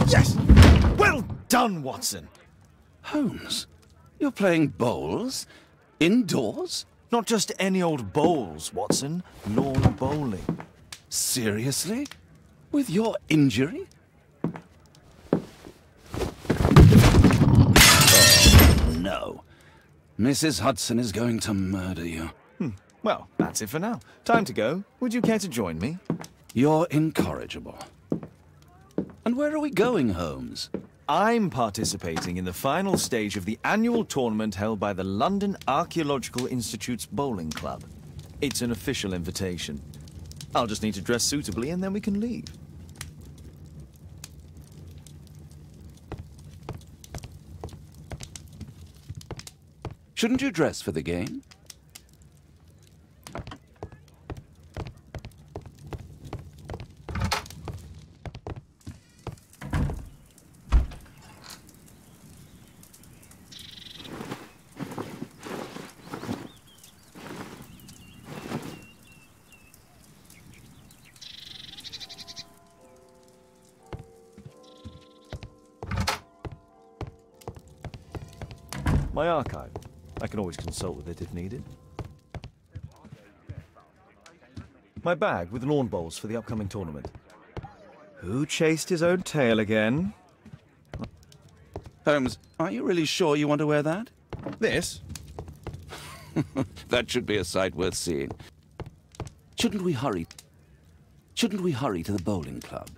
Yes! Well done, Watson! Holmes, you're playing bowls? Indoors? Not just any old bowls, Watson. Lawn bowling. Seriously? With your injury? Oh, no. Mrs. Hudson is going to murder you. Well, that's it for now. Time to go. Would you care to join me? You're incorrigible. And where are we going, Holmes? I'm participating in the final stage of the annual tournament held by the London Archaeological Institute's Bowling Club. It's an official invitation. I'll just need to dress suitably and then we can leave. Shouldn't you dress for the game? My archive. I can always consult with it if needed. My bag with lawn bowls for the upcoming tournament. Who chased his own tail again? Holmes, are you really sure you want to wear that? This? That should be a sight worth seeing. Shouldn't we hurry? Shouldn't we hurry to the bowling club?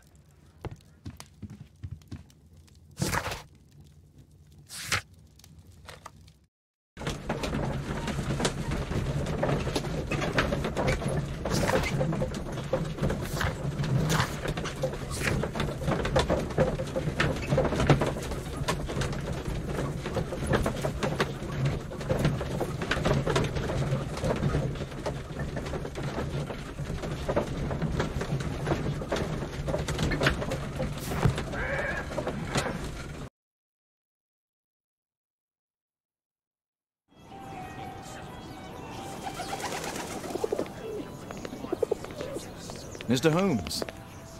Mr. Holmes,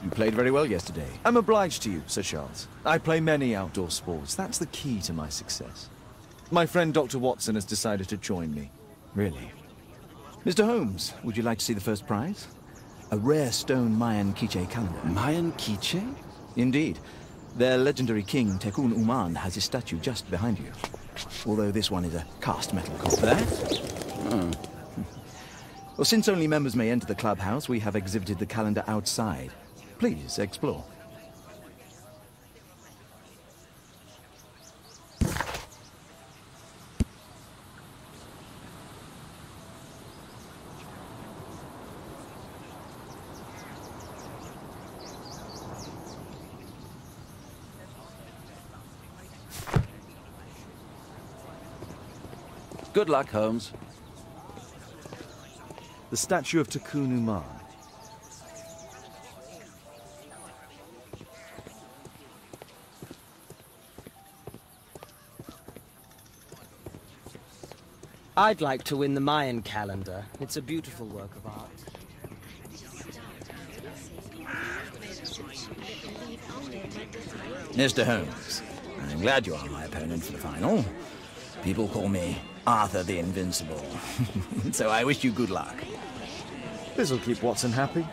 you played very well yesterday. I'm obliged to you, Sir Charles. I play many outdoor sports. That's the key to my success. My friend Dr. Watson has decided to join me. Really. Mr. Holmes, would you like to see the first prize? A rare stone Mayan Quiche calendar. Mayan Quiche? Indeed. Their legendary king, Tekun Uman, has his statue just behind you. Although this one is a cast metal copy. That? Well, since only members may enter the clubhouse, we have exhibited the calendar outside. Please, explore. Good luck, Holmes. The statue of Tekun Uman. I'd like to win the Mayan calendar. It's a beautiful work of art. Mr. Holmes, I'm glad you are my opponent for the final. People call me Arthur the Invincible. So I wish you good luck. This'll keep Watson happy.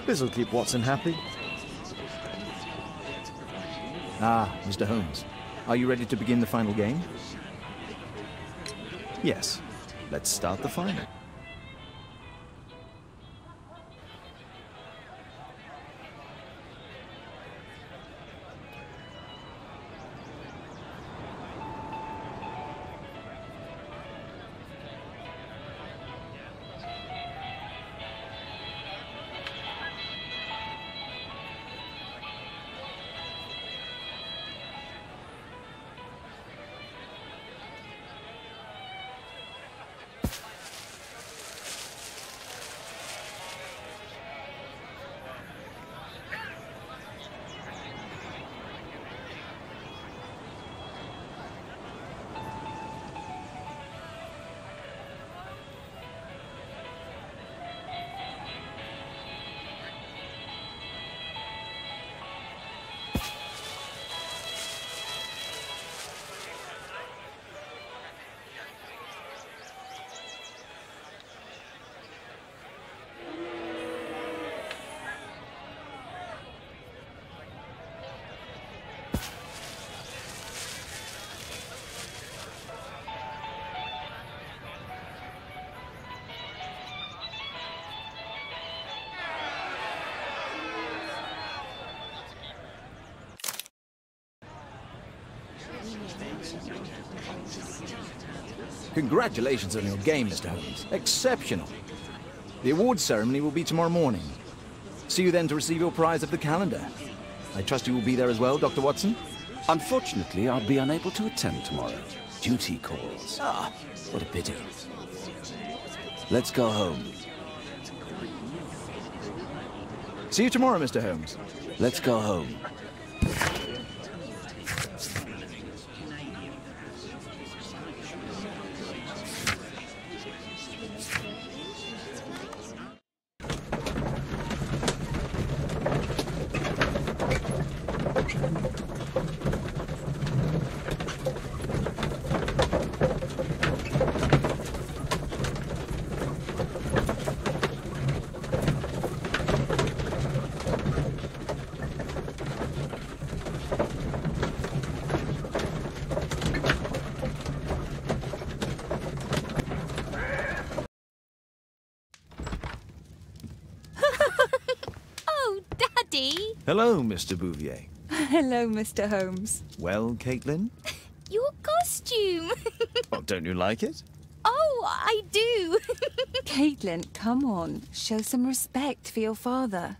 This'll keep Watson happy. Ah, Mr. Holmes, are you ready to begin the final game? Yes. Let's start the final. Congratulations on your game, Mr. Holmes. Exceptional. The awards ceremony will be tomorrow morning. See you then to receive your prize of the calendar. I trust you will be there as well, Dr. Watson? Unfortunately, I'll be unable to attend tomorrow. Duty calls. Ah, what a pity. Let's go home. See you tomorrow, Mr. Holmes. Let's go home. Hello, Mr. Bouvier. Hello, Mr. Holmes. Well, Caitlin? Your costume! Oh, don't you like it? Oh, I do! Caitlin, come on. Show some respect for your father.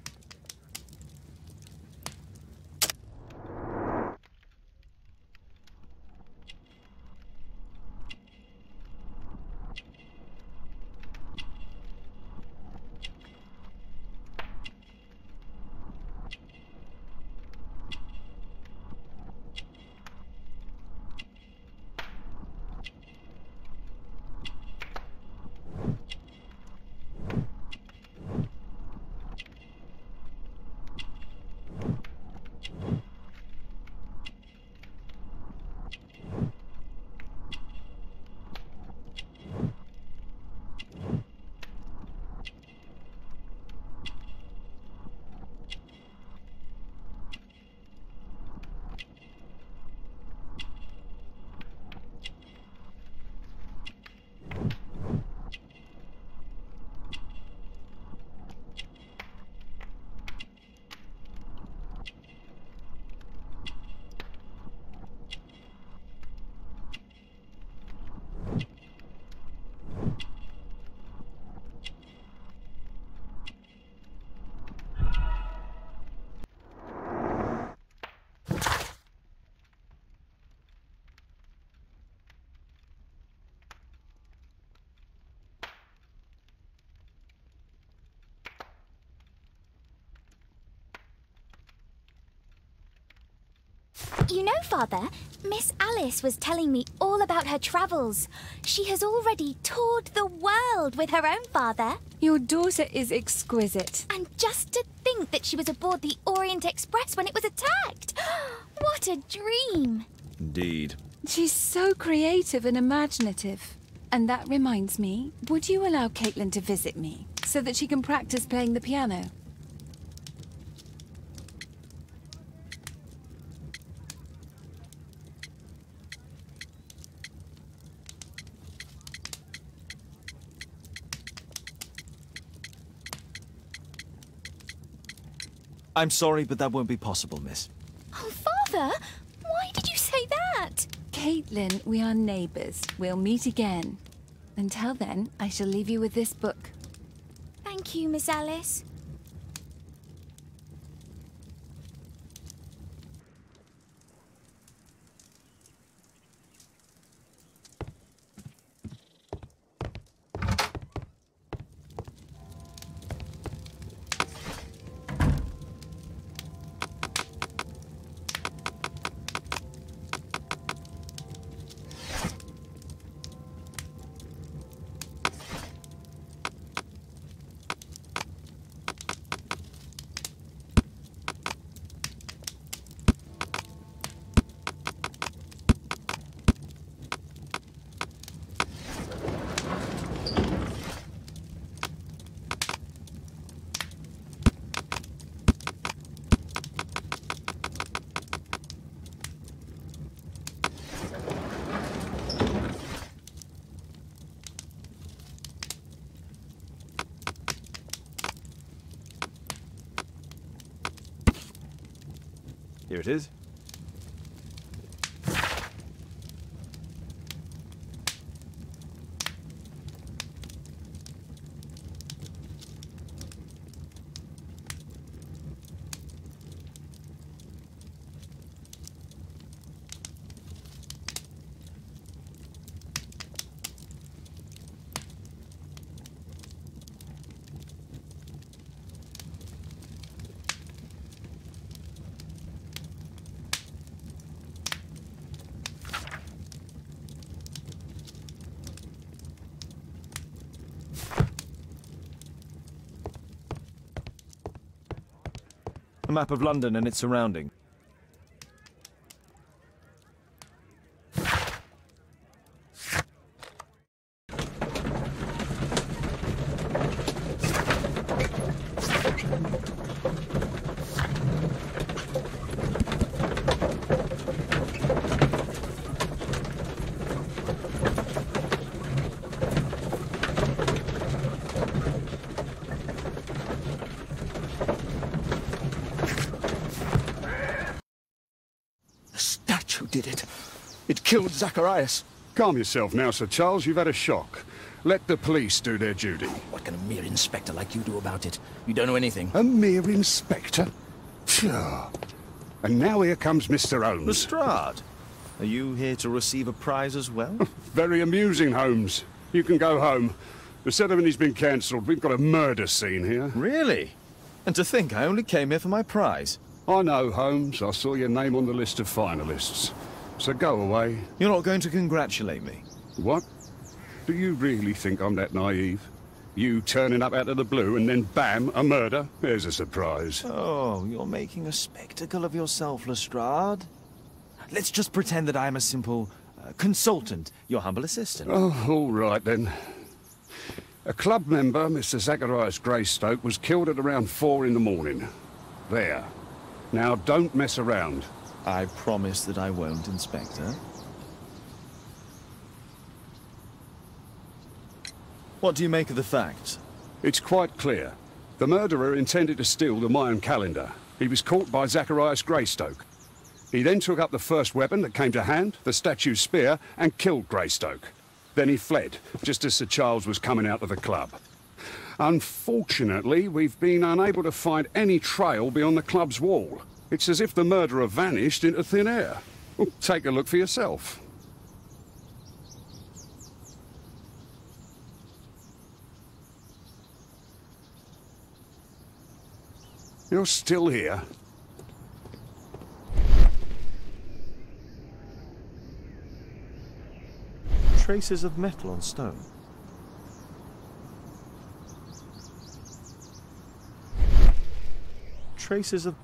You know, Father, Miss Alice was telling me all about her travels. She has already toured the world with her own father. Your daughter is exquisite. And just to think that she was aboard the Orient Express when it was attacked. What a dream. Indeed. She's so creative and imaginative. And that reminds me, would you allow Caitlin to visit me so that she can practice playing the piano? I'm sorry, but that won't be possible, miss. Oh, Father, why did you say that? Caitlin, we are neighbours. We'll meet again. Until then, I shall leave you with this book. Thank you, Miss Alice. Here it is. A map of London and its surrounding. Who did it? It killed Zacharias. Calm yourself now, Sir Charles. You've had a shock. Let the police do their duty. What can a mere inspector like you do about it? You don't know anything. A mere inspector? Phew. And now here comes Mr. Holmes. Lestrade, are you here to receive a prize as well? Very amusing, Holmes. You can go home. The ceremony's been cancelled. We've got a murder scene here. Really? And to think I only came here for my prize. I know, Holmes. I saw your name on the list of finalists. So go away. You're not going to congratulate me? What? Do you really think I'm that naive? You turning up out of the blue and then bam, a murder? There's a surprise. Oh, you're making a spectacle of yourself, Lestrade. Let's just pretend that I'm a simple consultant, your humble assistant. Oh, all right then. A club member, Mr. Zacharias Greystoke, was killed at around 4 in the morning. There. Now, don't mess around. I promise that I won't, Inspector. What do you make of the facts? It's quite clear. The murderer intended to steal the Mayan calendar. He was caught by Zacharias Greystoke. He then took up the first weapon that came to hand, the statue's spear, and killed Greystoke. Then he fled, just as Sir Charles was coming out of the club. Unfortunately, we've been unable to find any trail beyond the club's wall. It's as if the murderer vanished into thin air. Well, take a look for yourself. You're still here? Traces of metal on stone. Traces of...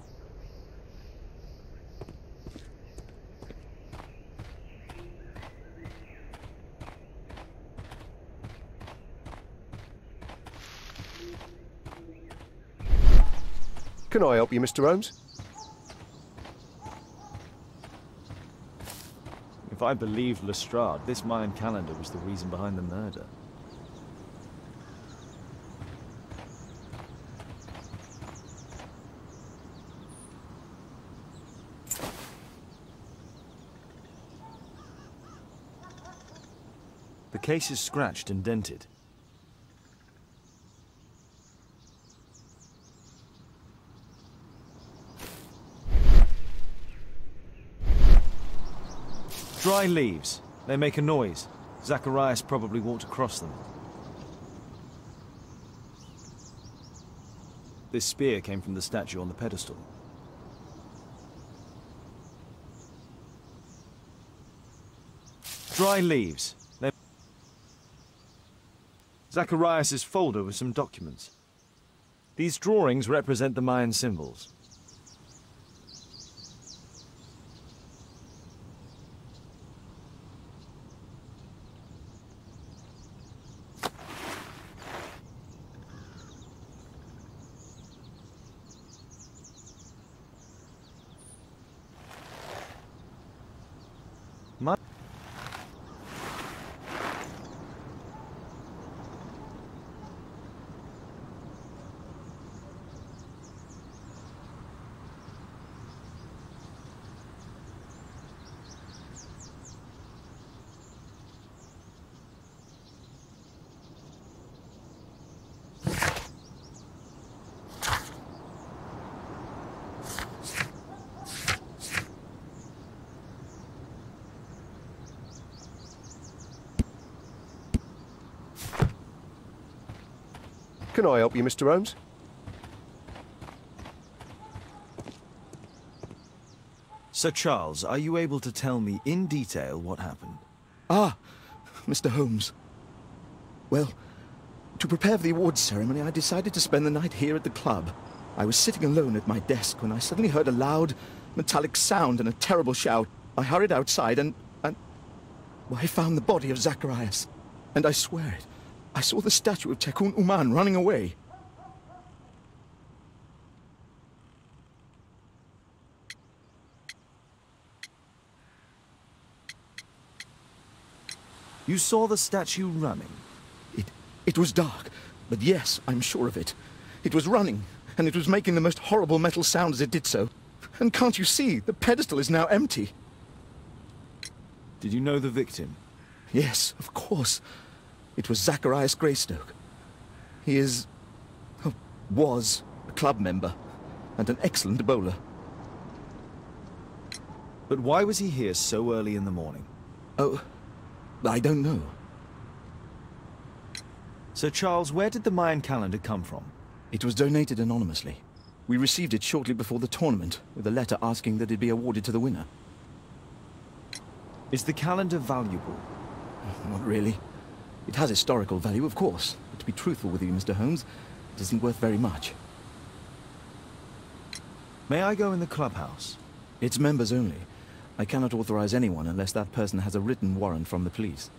Can I help you, Mr. Holmes? If I believed Lestrade, this Mayan calendar was the reason behind the murder. The case is scratched and dented. Dry leaves. They make a noise. Zacharias probably walked across them. This spear came from the statue on the pedestal. Dry leaves. Zacharias' folder with some documents. These drawings represent the Mayan symbols. Can I help you, Mr. Holmes? Sir Charles, are you able to tell me in detail what happened? Ah, Mr. Holmes. Well, to prepare for the awards ceremony, I decided to spend the night here at the club. I was sitting alone at my desk when I suddenly heard a loud, metallic sound and a terrible shout. I hurried outside and well, I found the body of Zacharias. And I swear it, I saw the statue of Tekun Uman running away. You saw the statue running? It was dark, but yes, I'm sure of it. It was running, and it was making the most horrible metal sound as it did so. And can't you see, the pedestal is now empty. Did you know the victim? Yes, of course. It was Zacharias Greystoke. He is... was a club member, and an excellent bowler. But why was he here so early in the morning? Oh, I don't know. Sir Charles, where did the Mayan calendar come from? It was donated anonymously. We received it shortly before the tournament, with a letter asking that it be awarded to the winner. Is the calendar valuable? Not really. It has historical value, of course. But to be truthful with you, Mr. Holmes, it isn't worth very much. May I go in the clubhouse? It's members only. I cannot authorize anyone unless that person has a written warrant from the police.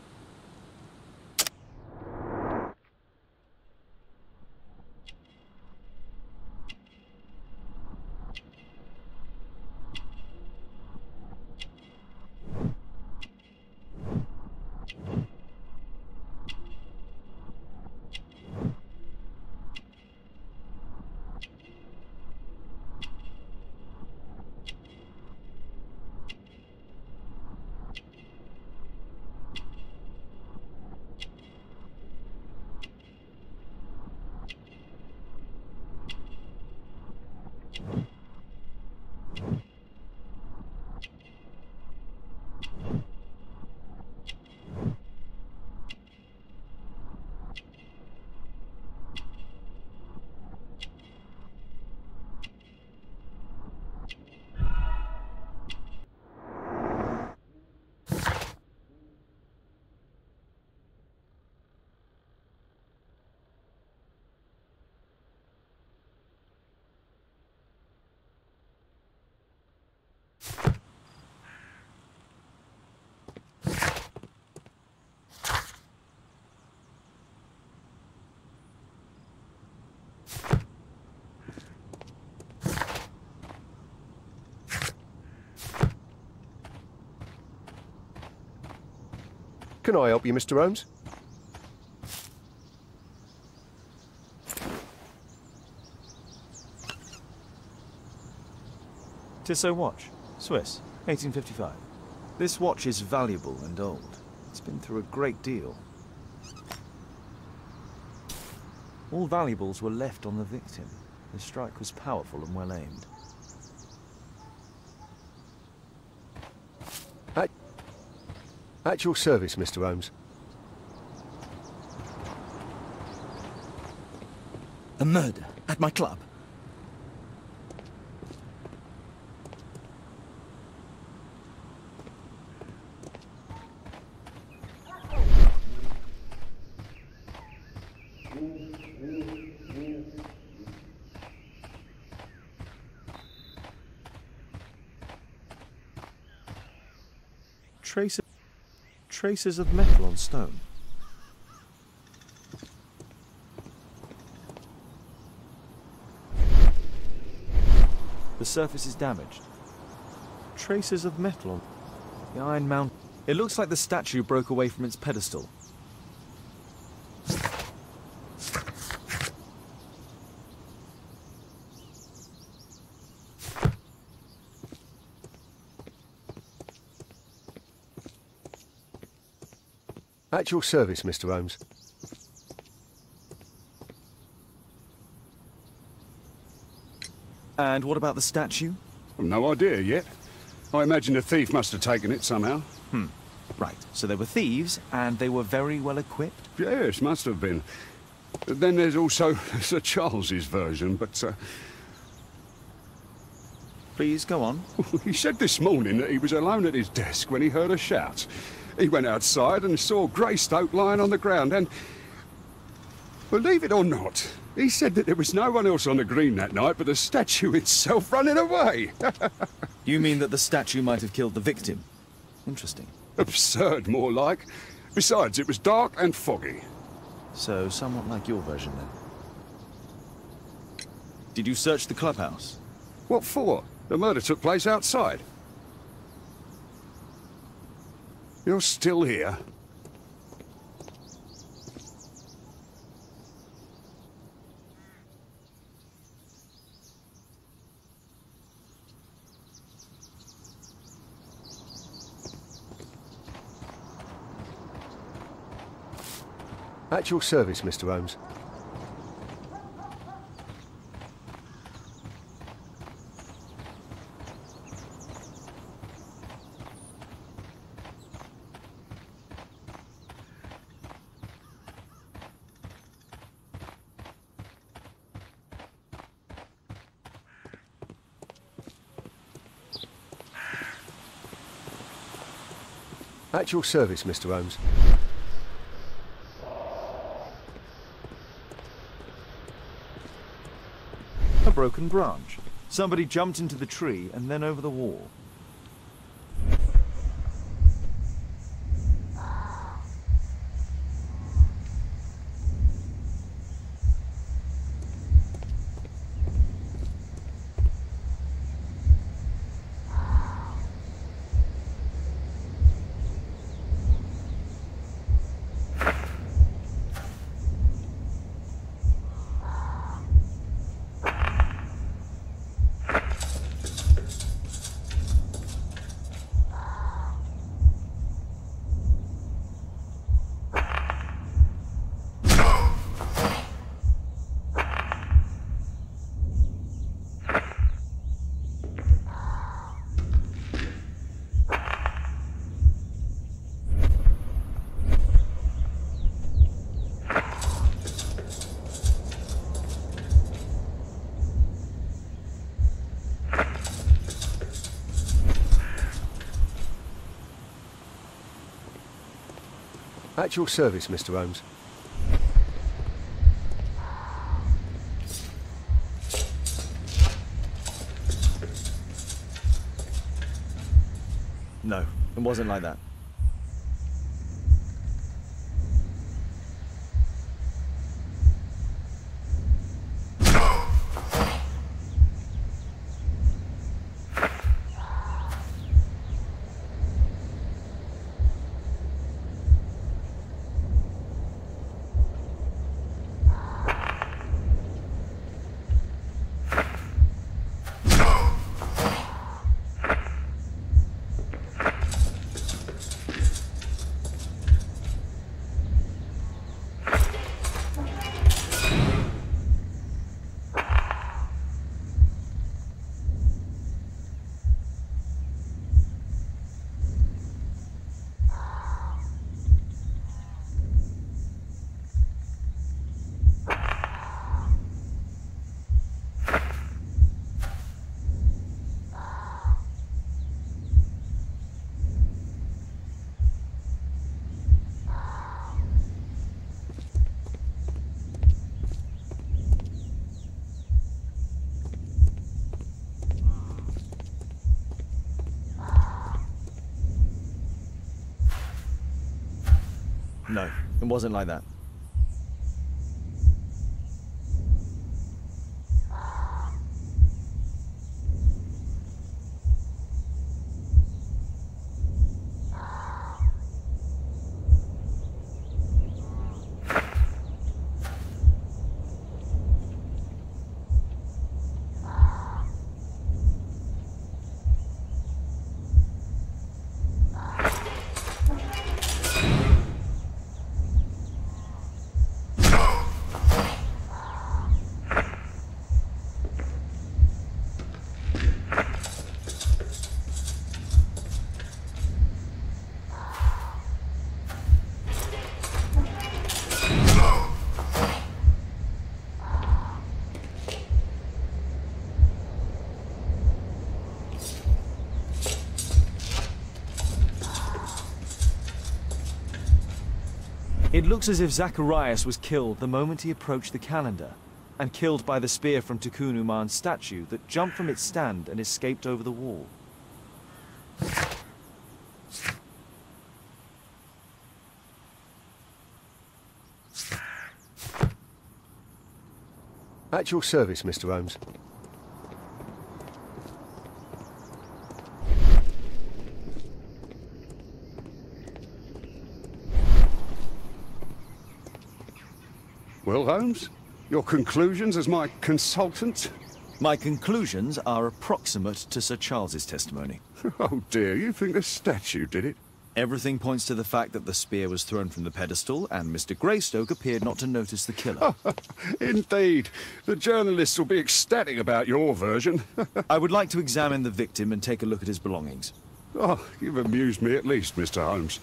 Can I help you, Mr. Holmes? Tissot watch, Swiss, 1855. This watch is valuable and old. It's been through a great deal. All valuables were left on the victim. The strike was powerful and well aimed. At your service, Mr. Holmes. A murder at my club. Traces of metal on stone. The surface is damaged. Traces of metal on the iron mount. It looks like the statue broke away from its pedestal. At your service, Mr. Holmes. And what about the statue? I've no idea yet. I imagine the thief must have taken it somehow. Right, so they were thieves, and they were very well equipped? Yes, must have been. Then there's also Sir Charles's version, but... Please, go on. He said this morning that he was alone at his desk when he heard a shout. He went outside and saw Greystoke lying on the ground and... Believe it or not, He said that there was no one else on the green that night but the statue itself running away. You mean that the statue might have killed the victim? Interesting. Absurd, more like. Besides, it was dark and foggy. So, somewhat like your version, then. Did you search the clubhouse? What for? The murder took place outside. You're still here? At your service, Mr. Holmes. At your service, Mr. Holmes. A broken branch. Somebody jumped into the tree and then over the wall. At your service, Mr. Holmes. No, it wasn't like that. No, it wasn't like that. It looks as if Zacharias was killed the moment he approached the calendar. and killed by the spear from Tikkun Uman's statue that jumped from its stand and escaped over the wall. At your service, Mr. Holmes. Well, Holmes, your conclusions as my consultant? My conclusions are approximate to Sir Charles's testimony. Oh dear, you think the statue did it? Everything points to the fact that the spear was thrown from the pedestal, and Mr. Greystoke appeared not to notice the killer. Indeed. The journalists will be ecstatic about your version. I would like to examine the victim and take a look at his belongings. Oh, you've amused me at least, Mr. Holmes.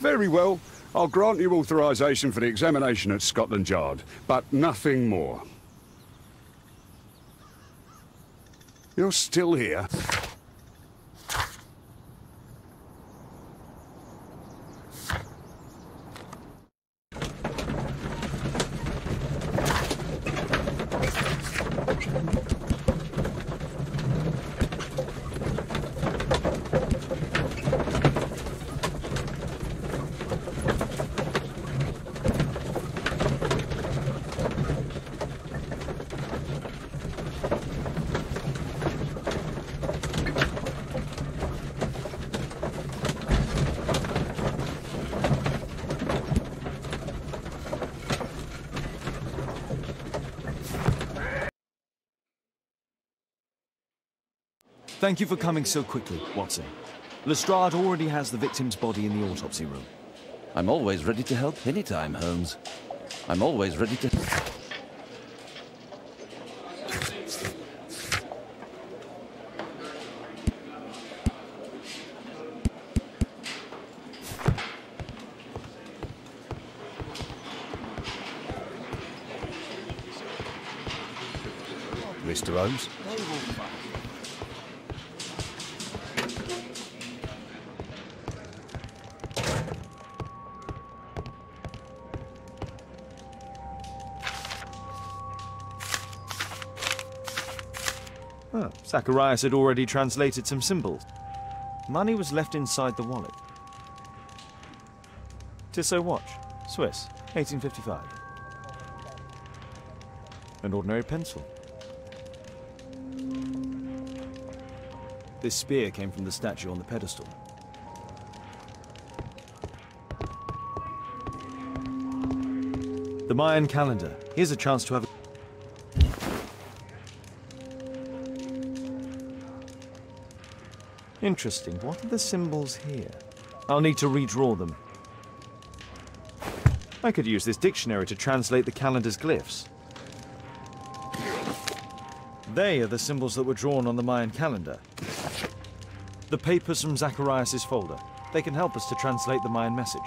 Very well. I'll grant you authorization for the examination at Scotland Yard, but nothing more. You're still here? Thank you for coming so quickly, Watson. Lestrade already has the victim's body in the autopsy room. I'm always ready to help anytime, Holmes. I'm always ready to... Mr. Holmes. Oh, Zacharias had already translated some symbols. Money was left inside the wallet. Tissot watch, Swiss, 1855. An ordinary pencil. This spear came from the statue on the pedestal. The Mayan calendar. Here's a chance to have a... Interesting. What are the symbols here? I'll need to redraw them. I could use this dictionary to translate the calendar's glyphs. They are the symbols that were drawn on the Mayan calendar. The papers from Zacharias' folder. They can help us to translate the Mayan message.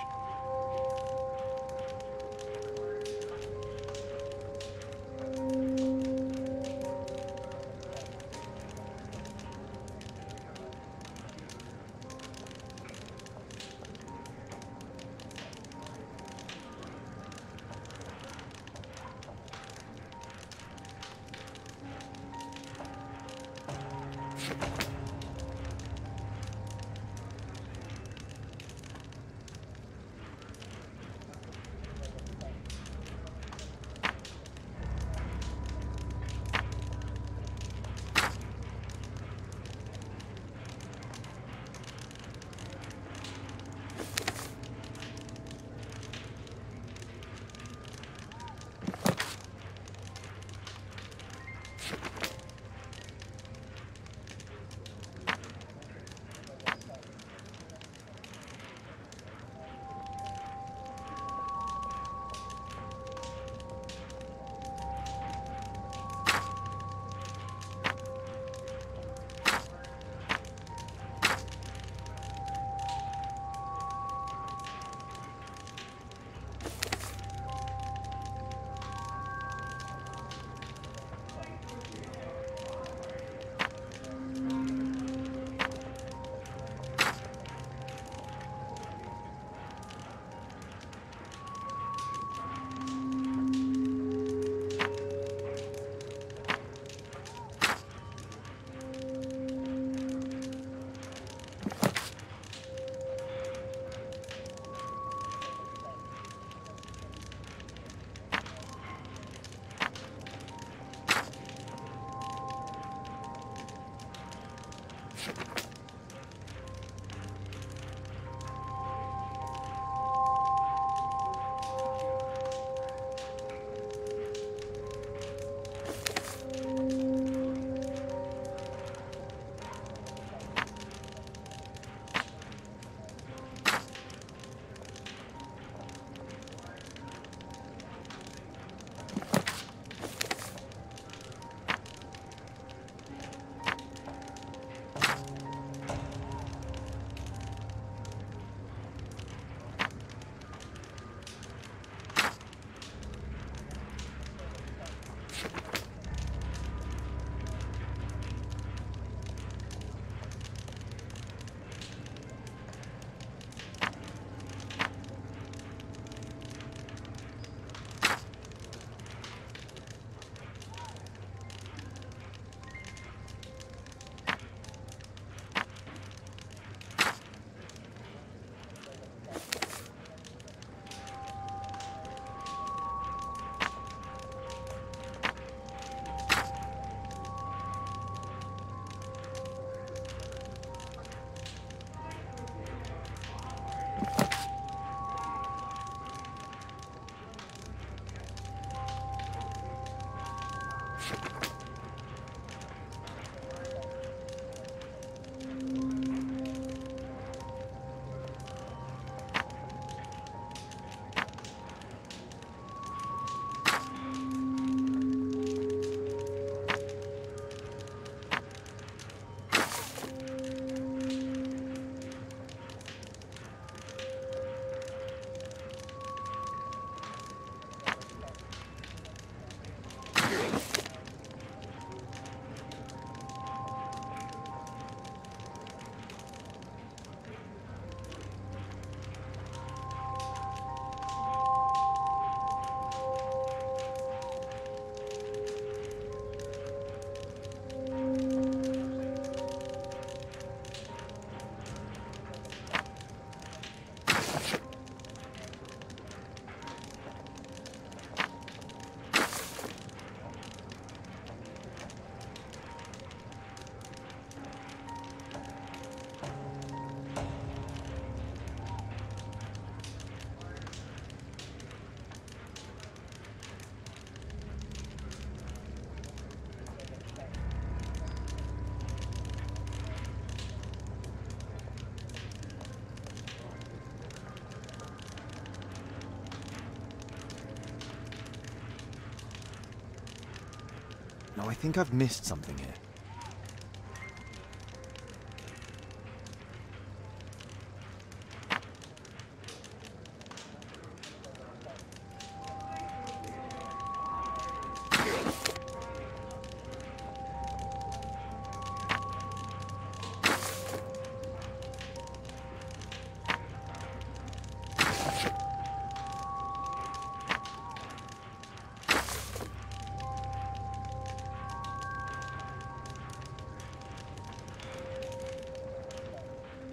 No, I think I've missed something here.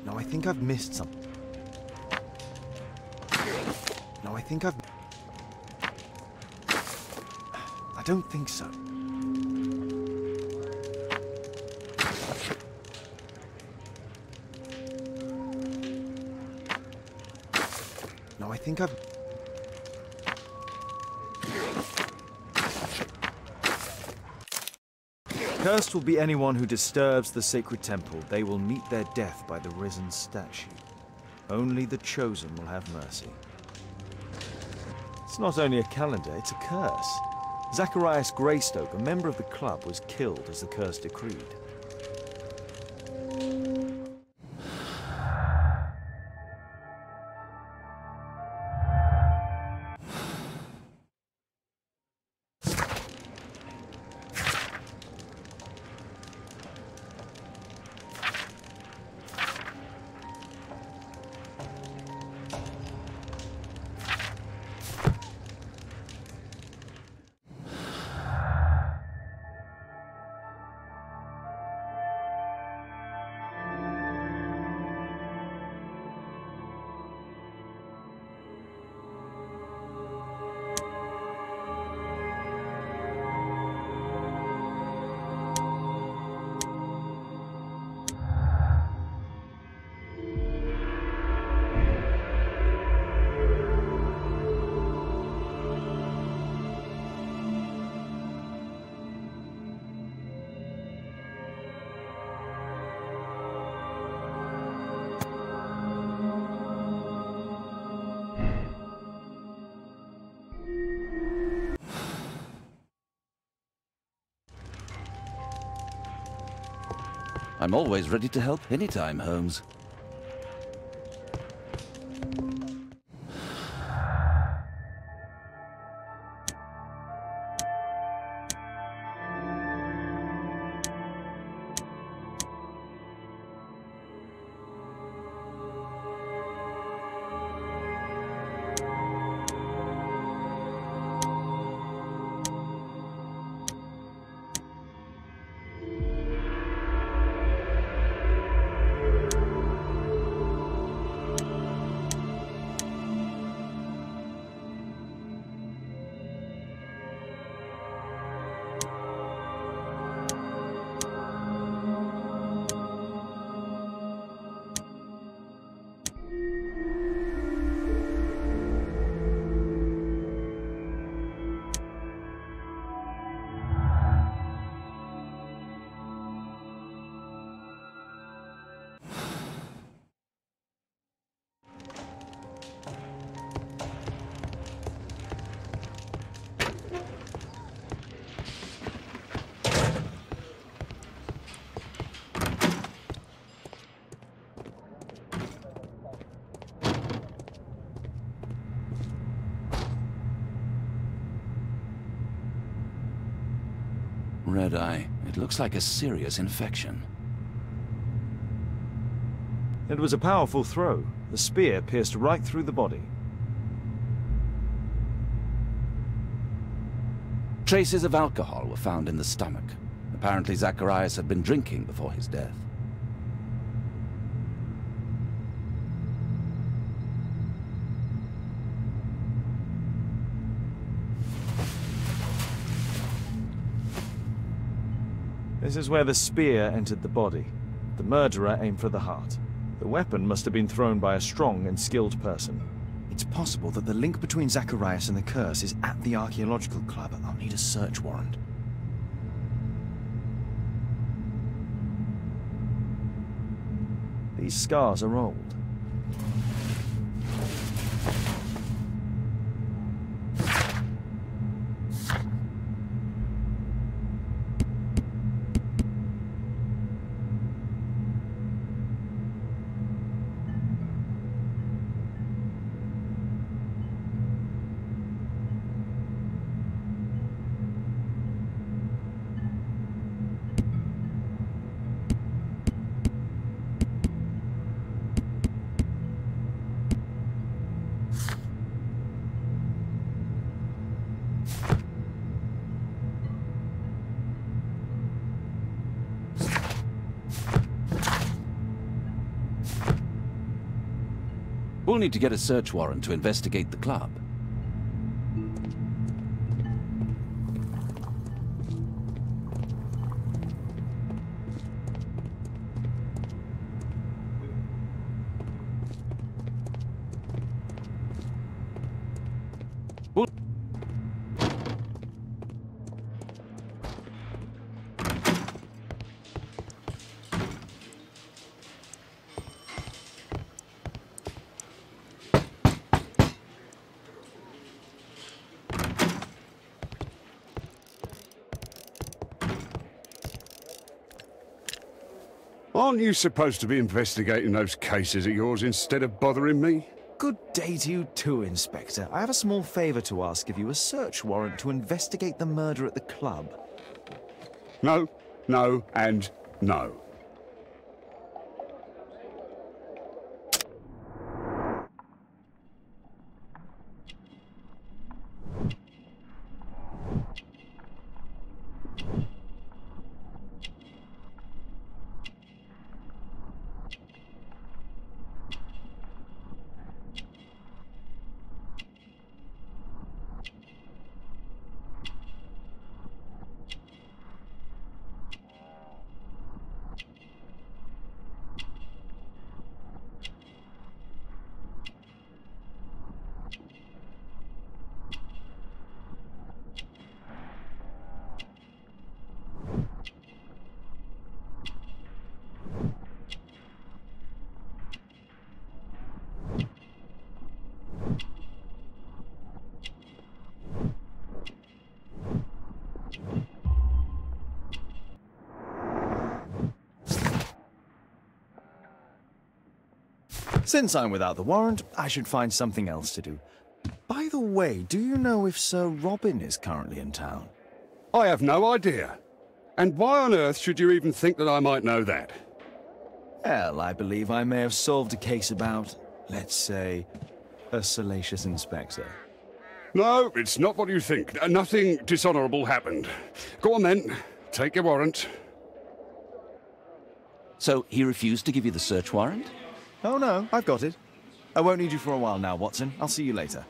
No, I think I've missed something. No, I think I've... I don't think so. No, I think I've... Cursed will be anyone who disturbs the sacred temple. They will meet their death by the risen statue. Only the chosen will have mercy. It's not only a calendar, it's a curse. Zacharias Greystoke, a member of the club, was killed as the curse decreed. I'm always ready to help anytime, Holmes. Red eye. It looks like a serious infection. It was a powerful throw. The spear pierced right through the body. Traces of alcohol were found in the stomach. Apparently Zacharias had been drinking before his death. This is where the spear entered the body. The murderer aimed for the heart. The weapon must have been thrown by a strong and skilled person. It's possible that the link between Zacharias and the curse is at the archaeological club. I'll need a search warrant. These scars are old. You'll need to get a search warrant to investigate the club. Aren't you supposed to be investigating those cases of yours instead of bothering me? Good day to you too, Inspector. I have a small favor to ask of you, a search warrant to investigate the murder at the club. No, no, and no. Since I'm without the warrant, I should find something else to do. By the way, do you know if Sir Robin is currently in town? I have no idea. And why on earth should you even think that I might know that? Well, I believe I may have solved a case about, let's say, a salacious inspector. No, it's not what you think. Nothing dishonorable happened. Go on then. Take your warrant. So he refused to give you the search warrant? Oh no, I've got it. I won't need you for a while now, Watson. I'll see you later.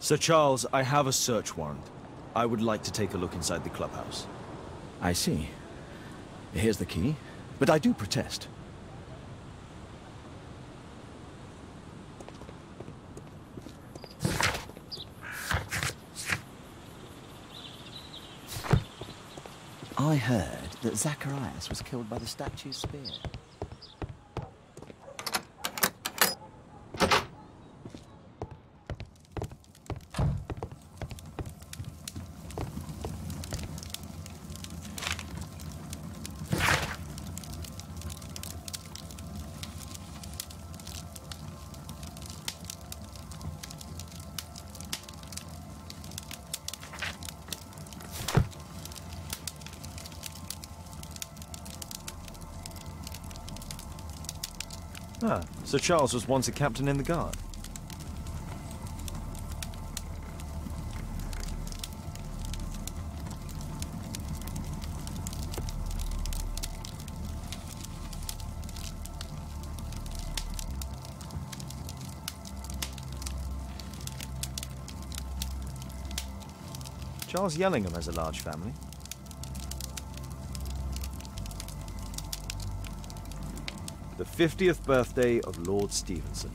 Sir Charles, I have a search warrant. I would like to take a look inside the clubhouse. I see. Here's the key, but I do protest. I heard that Zacharias was killed by the statue's spear. Ah, Sir Charles was once a captain in the guard. Charles Yellingham has a large family. the 50th birthday of Lord Stevenson.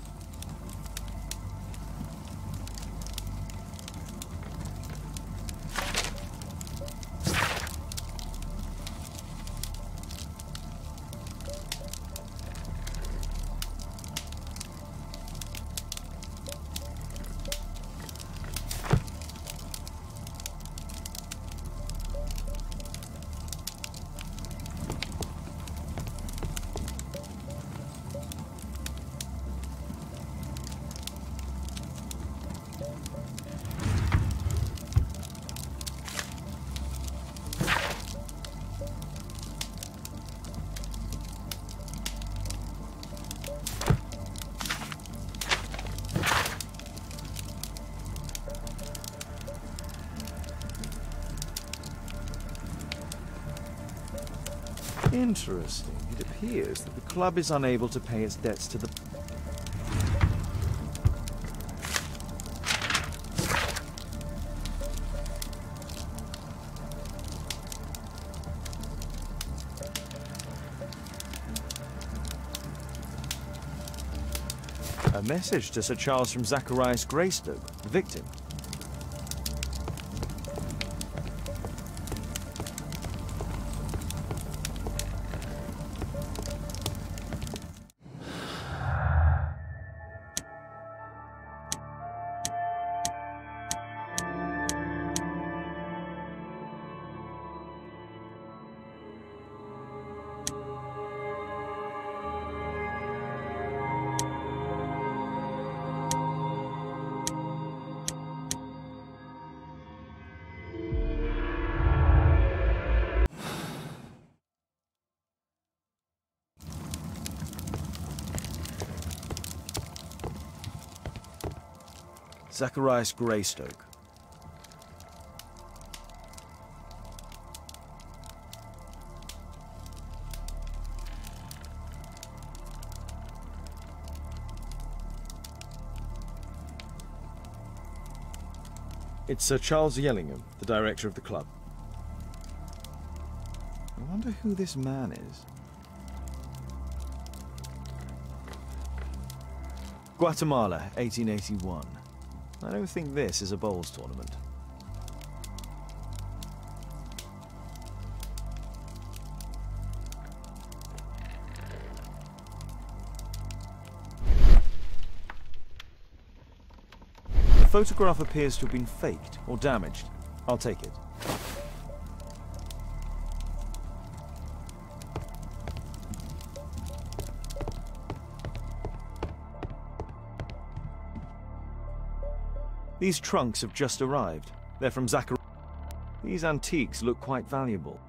Interesting. It appears that the club is unable to pay its debts to the... A message to Sir Charles from Zacharias Greystoke, the victim. Zacharias Greystoke. It's Sir Charles Yellingham, the director of the club. I wonder who this man is. Guatemala, 1881. I don't think this is a bowls tournament. The photograph appears to have been faked or damaged. I'll take it. These trunks have just arrived. They're from Zacharias. These antiques look quite valuable.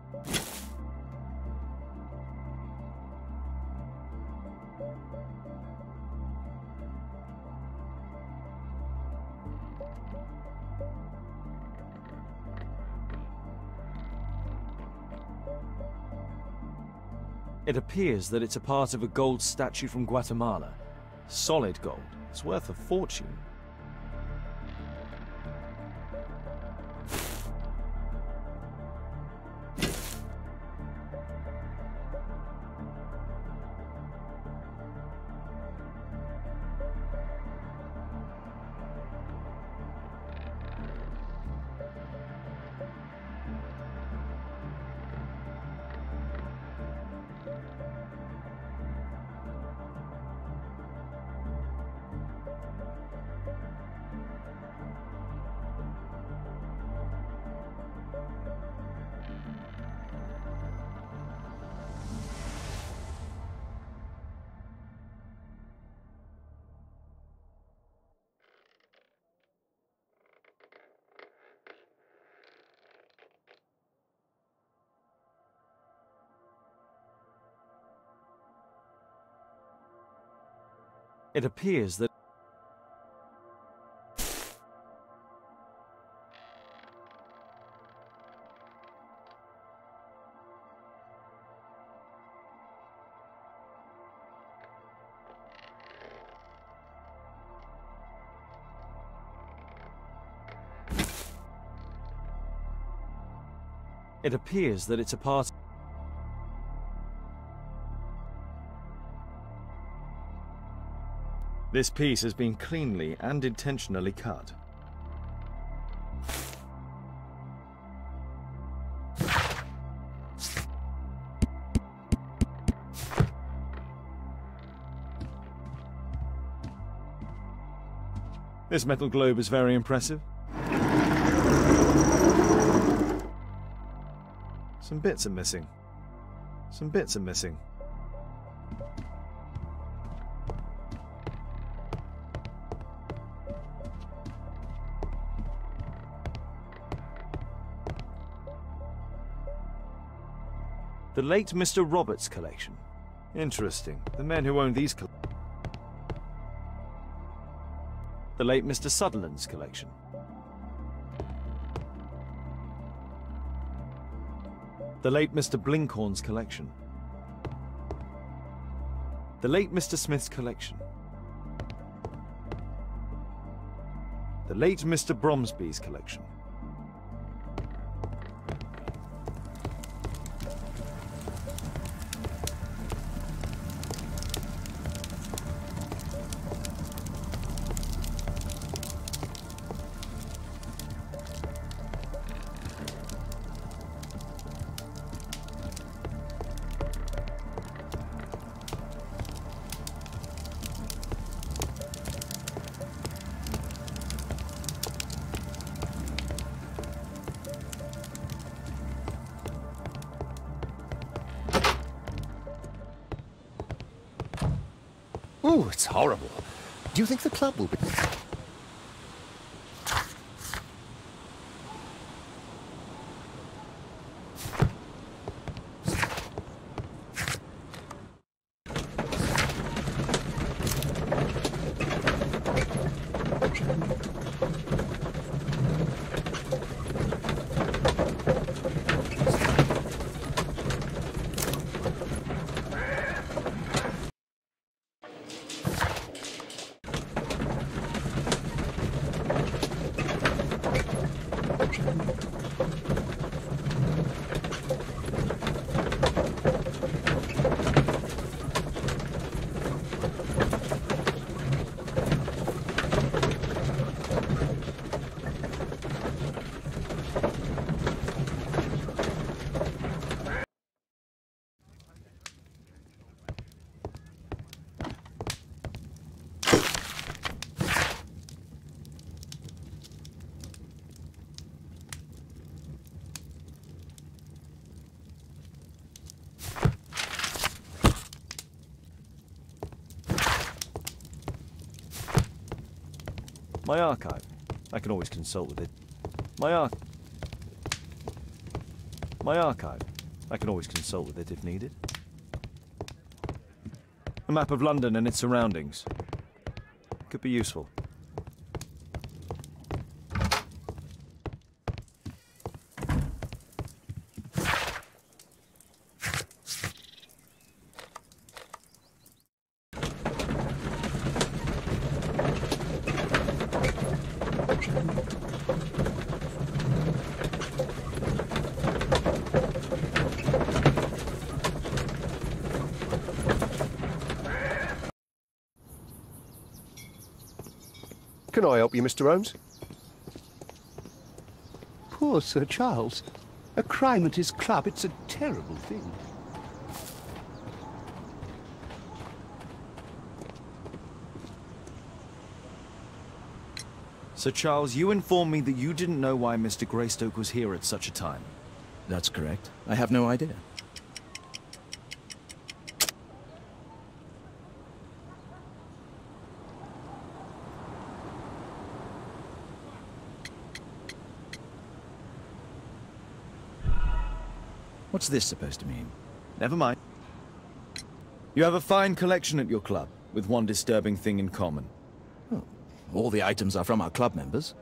It appears that it's a part of a gold statue from Guatemala. Solid gold. It's worth a fortune. It appears that it's a part. This piece has been cleanly and intentionally cut. This metal globe is very impressive. Some bits are missing. Some bits are missing. The late Mr. Roberts' collection. Interesting. The men who owned these collections. The late Mr. Sutherland's collection. The late Mr. Blinkhorn's collection. The late Mr. Smith's collection. The late Mr. Bromsby's collection. Oh, it's horrible. Do you think the club will be... My archive. I can always consult with it. My archive. I can always consult with it if needed. A map of London and its surroundings. Could be useful. Can I help you, Mr. Holmes? Poor Sir Charles. A crime at his club, it's a terrible thing. Sir Charles, you informed me that you didn't know why Mr. Greystoke was here at such a time. That's correct. I have no idea. What's this supposed to mean? Never mind. You have a fine collection at your club, with one disturbing thing in common. Oh, all the items are from our club members.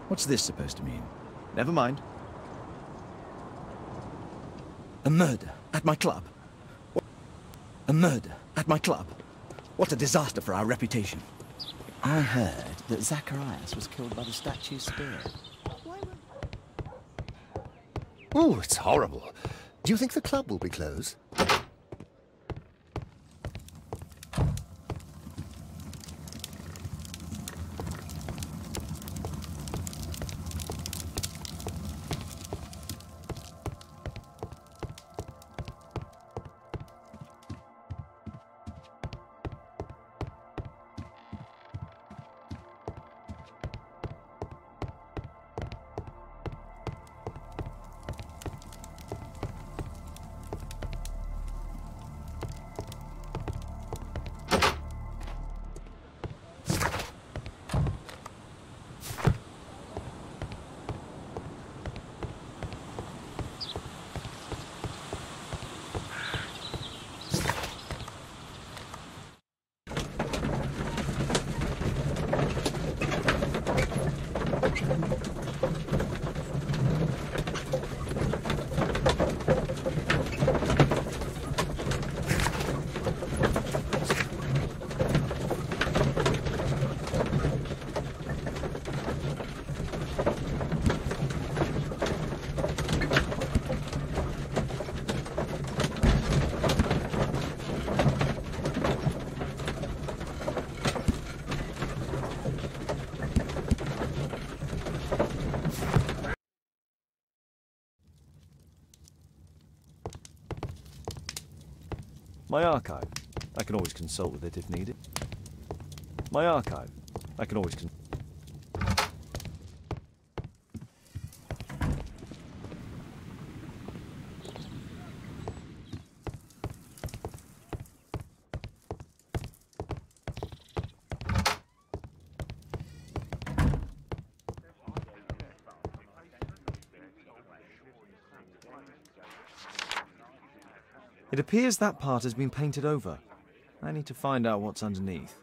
What's this supposed to mean? Never mind. A murder at my club? A murder at my club? What a disaster for our reputation. I heard that Zacharias was killed by the statue's spear. Oh, it's horrible. Do you think the club will be closed? My archive. I can always consult with it if needed. My archive. I can always It appears that part has been painted over. I need to find out what's underneath.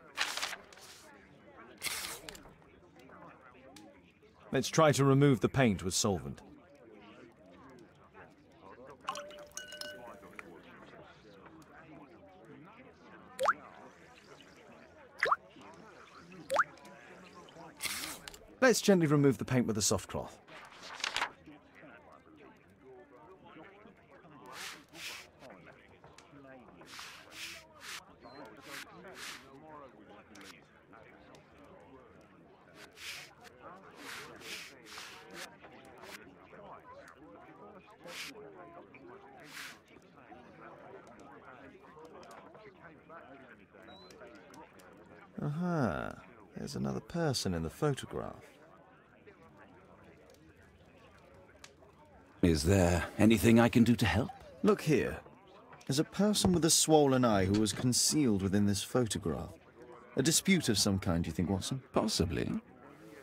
Let's try to remove the paint with solvent. Let's gently remove the paint with a soft cloth. Aha, there's another person in the photograph. Is there anything I can do to help? Look here. There's a person with a swollen eye who was concealed within this photograph. A dispute of some kind, do you think, Watson? Possibly.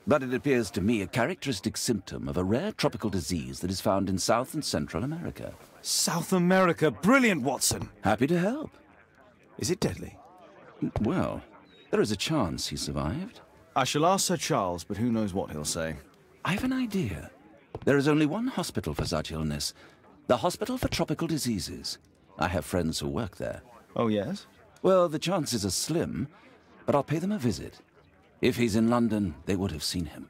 But it appears to me a characteristic symptom of a rare tropical disease that is found in South and Central America. South America! Brilliant, Watson! Happy to help. Is it deadly? Well, there is a chance he survived. I shall ask Sir Charles, but who knows what he'll say. I've an idea. There is only one hospital for such illness. The Hospital for Tropical Diseases. I have friends who work there. Oh, yes? Well, the chances are slim, but I'll pay them a visit. If he's in London, they would have seen him.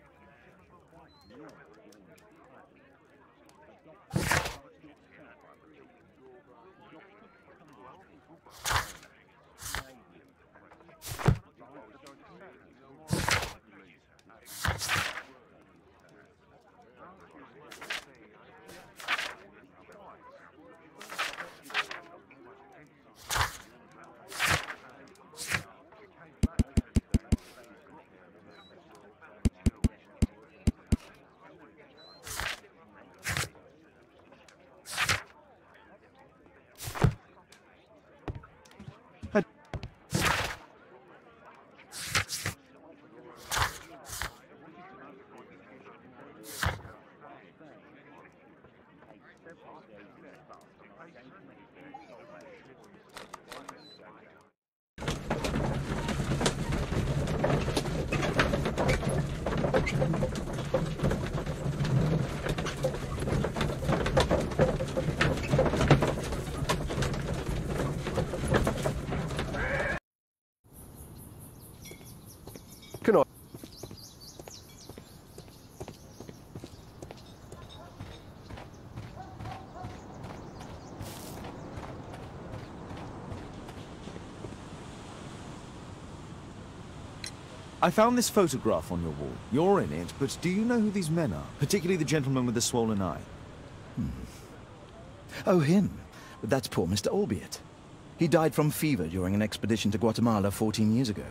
I found this photograph on your wall. You're in it, but do you know who these men are? Particularly the gentleman with the swollen eye. Oh, him. That's poor Mr. Albiot. He died from fever during an expedition to Guatemala 14 years ago.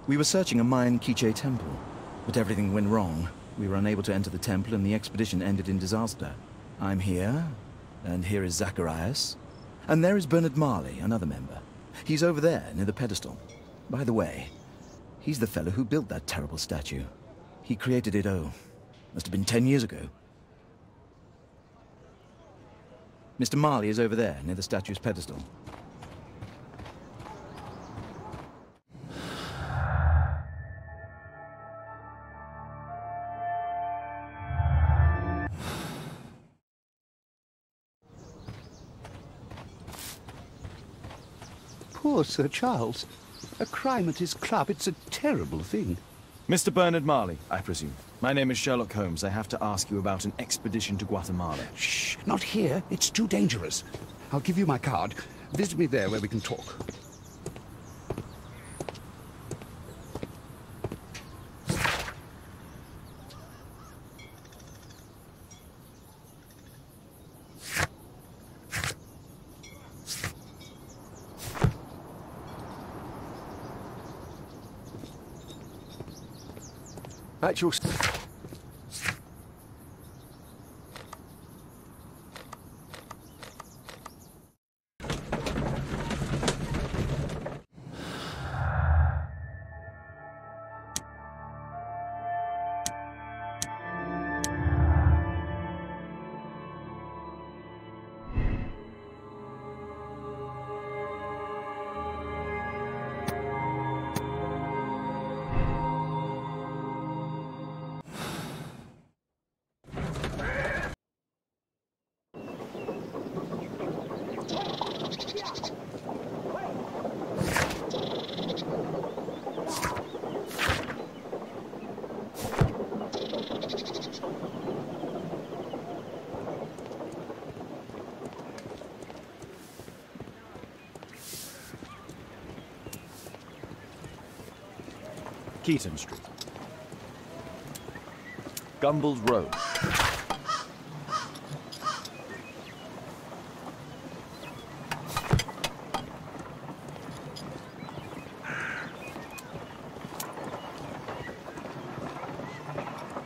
We were searching a Mayan Quiche temple, but everything went wrong. We were unable to enter the temple and the expedition ended in disaster. I'm here, and here is Zacharias. And there is Bernard Marley, another member. He's over there, near the pedestal. By the way, he's the fellow who built that terrible statue. He created it, must have been 10 years ago. Mr. Marley is over there, near the statue's pedestal. Poor Sir Charles. A crime at his club, it's a terrible thing. Mr. Bernard Marley, I presume. My name is Sherlock Holmes. I have to ask you about an expedition to Guatemala. Shh, not here. It's too dangerous. I'll give you my card. Visit me there where we can talk. Actual... Keaton Street. Gumballs Road.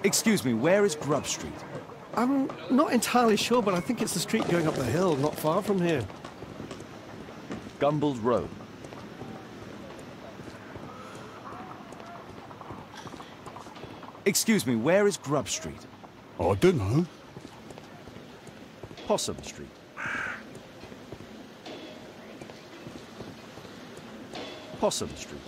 Excuse me, where is Grub Street? I'm not entirely sure, but I think it's the street going up the hill, not far from here. Gumballs Road. Excuse me, where is Grub Street? I don't know. Possum Street. Possum Street.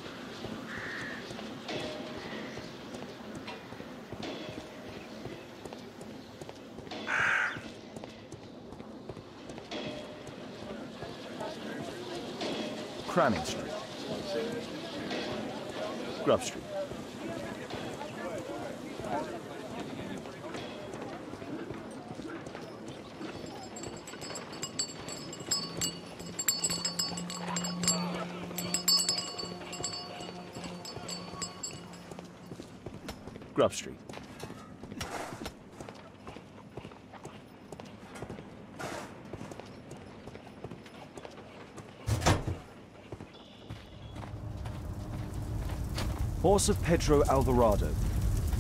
Cramming Street. Grub Street. Grub Street. Horse of Pedro Alvarado.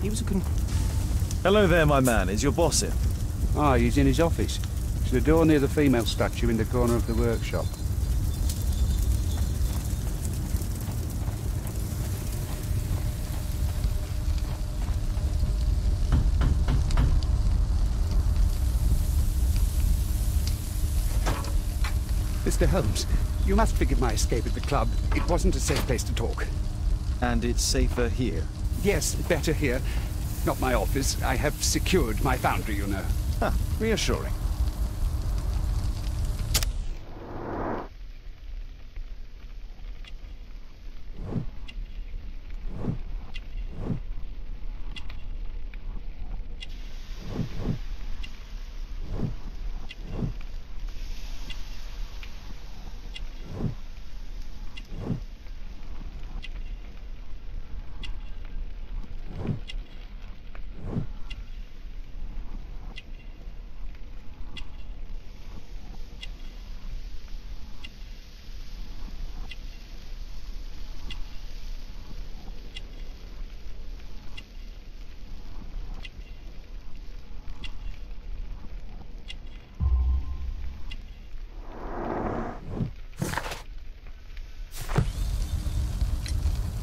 He was a Hello there, my man. Is your boss in? Ah, he's in his office. It's the door near the female statue in the corner of the workshop. Mr. Holmes, you must forgive my escape at the club. It wasn't a safe place to talk. And it's safer here? Yes, better here. Not my office. I have secured my foundry, you know. Huh, reassuring.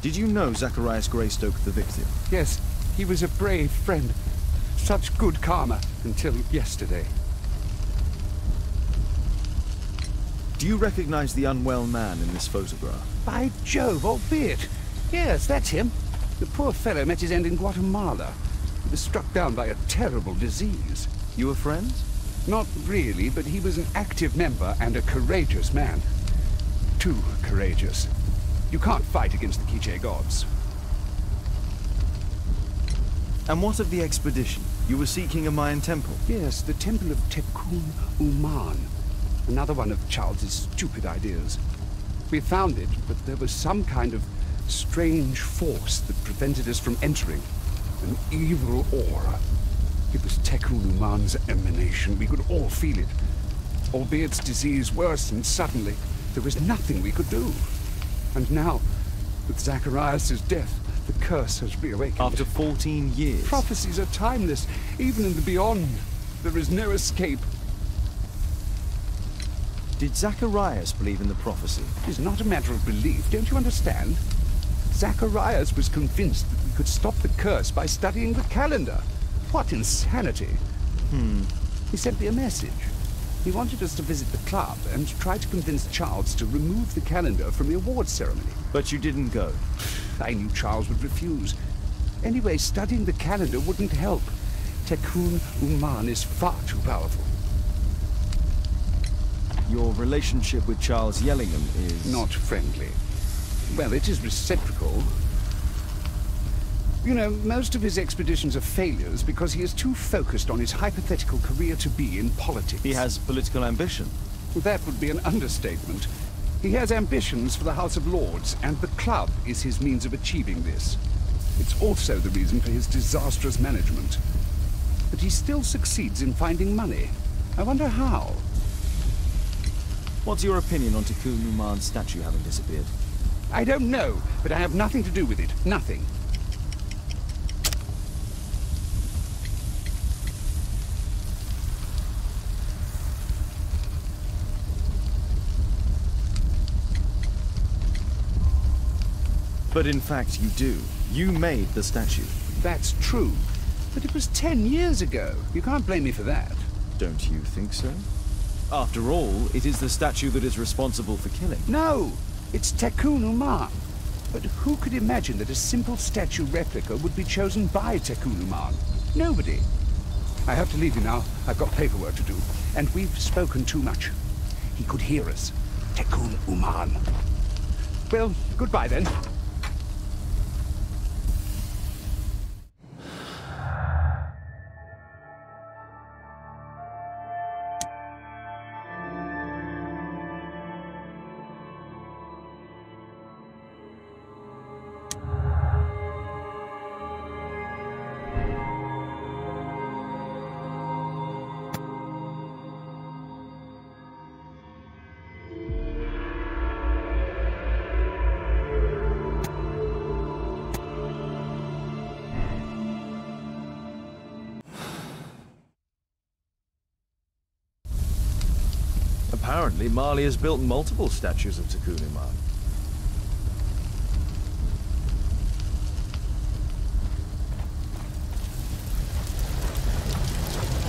Did you know Zacharias Greystoke, the victim? Yes, he was a brave friend. Such good karma until yesterday. Do you recognize the unwell man in this photograph? By Jove, albeit. Yes, that's him. The poor fellow met his end in Guatemala. He was struck down by a terrible disease. You were friends? Not really, but he was an active member and a courageous man. Too courageous. You can't fight against the Quiche gods. And what of the expedition? You were seeking a Mayan temple? Yes, the temple of Tecún Umán. Another one of Charles's stupid ideas. We found it, but there was some kind of strange force that prevented us from entering. An evil aura. It was Tecún Umán's emanation. We could all feel it. Albeit its disease worsened suddenly, there was nothing we could do. And now, with Zacharias' death, the curse has reawakened. After 14 years? Prophecies are timeless. Even in the beyond, there is no escape. Did Zacharias believe in the prophecy? It is not a matter of belief, don't you understand? Zacharias was convinced that we could stop the curse by studying the calendar. What insanity! He sent me a message. He wanted us to visit the club and try to convince Charles to remove the calendar from the awards ceremony. But you didn't go? I knew Charles would refuse. Anyway, studying the calendar wouldn't help. Tecún Umán is far too powerful. Your relationship with Charles Yellingham is... not friendly. Well, it is reciprocal. You know, most of his expeditions are failures because he is too focused on his hypothetical career to be in politics. He has political ambition. That would be an understatement. He has ambitions for the House of Lords, and the club is his means of achieving this. It's also the reason for his disastrous management. But he still succeeds in finding money. I wonder how. What's your opinion on Tecún Umán's statue having disappeared? I don't know, but I have nothing to do with it. Nothing. But in fact you do. You made the statue. That's true. But it was 10 years ago. You can't blame me for that. Don't you think so? After all, it is the statue that is responsible for killing. No! It's Tecún Umán. But who could imagine that a simple statue replica would be chosen by Tecún Umán? Nobody. I have to leave you now. I've got paperwork to do. And we've spoken too much. He could hear us. Tecún Umán. Well, goodbye then. Apparently, Marley has built multiple statues of Tecún Umán.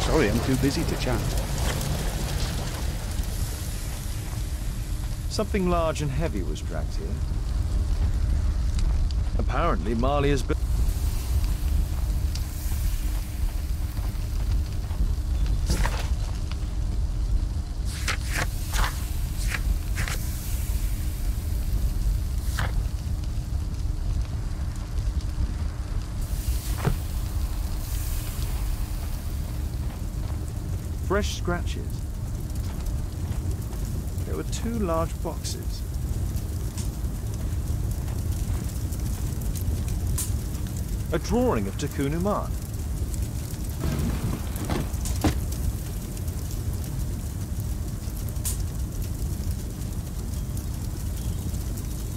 Sorry, I'm too busy to chat. Something large and heavy was dragged here. Apparently, Marley has built... fresh scratches. There were 2 large boxes. A drawing of Tecún Umán.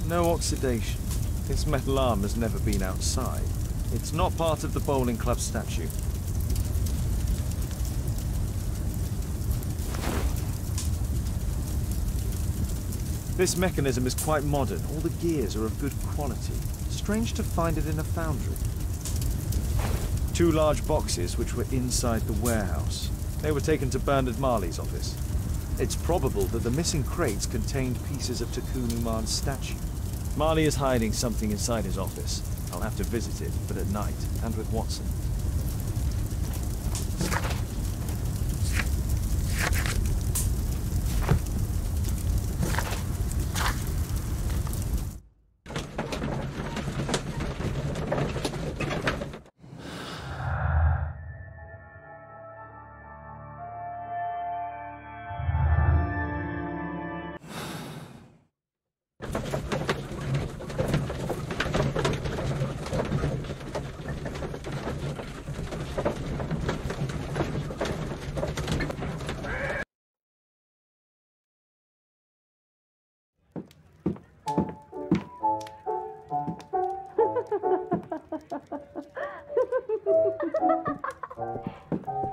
No oxidation. This metal arm has never been outside. It's not part of the bowling club statue. This mechanism is quite modern. All the gears are of good quality. Strange to find it in a foundry. 2 large boxes which were inside the warehouse. They were taken to Bernard Marley's office. It's probable that the missing crates contained pieces of Tikkun Uman's statue. Marley is hiding something inside his office. I'll have to visit it, but at night, and with Watson.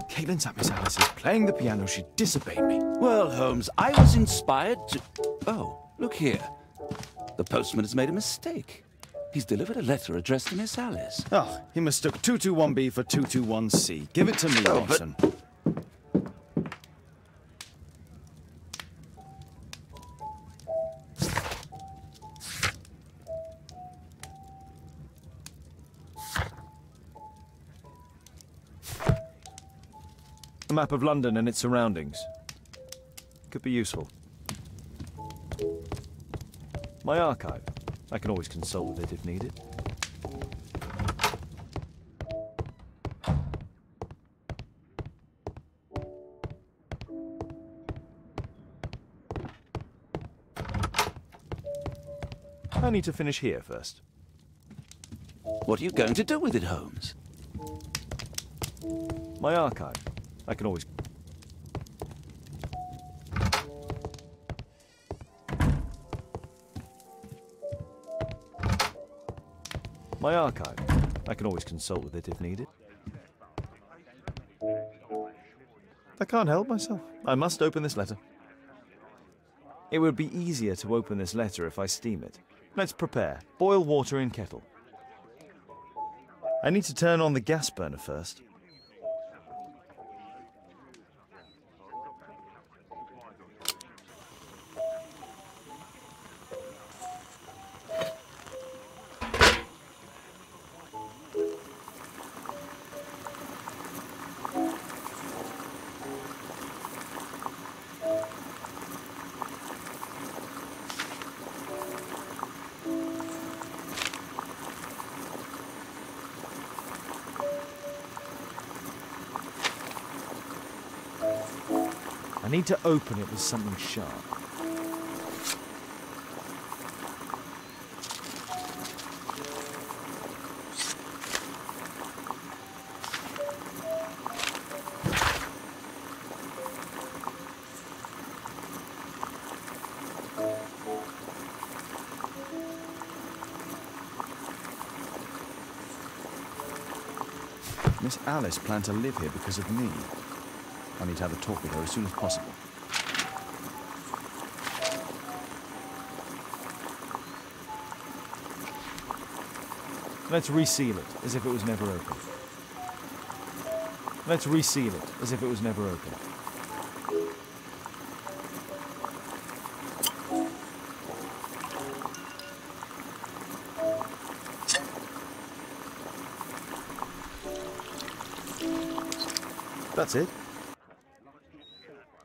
Caitlin's at Miss Alice's playing the piano. She disobeyed me. Well, Holmes, I was inspired to... Oh, look here. The postman has made a mistake. He's delivered a letter addressed to Miss Alice. Oh, he mistook 221B for 221C. Give it to me, Watson. A map of London and its surroundings. Could be useful. My archive. I can always consult with it if needed. I need to finish here first. What are you going to do with it, Holmes? My archive. I can always... My archive. I can always consult with it if needed. I can't help myself. I must open this letter. It would be easier to open this letter if I steam it. Let's prepare. Boil water in kettle. I need to turn on the gas burner first. I need to open it with something sharp. Miss Alice planned to live here because of me. I need to have a talk with her as soon as possible. Let's reseal it as if it was never open. Let's reseal it as if it was never open. That's it.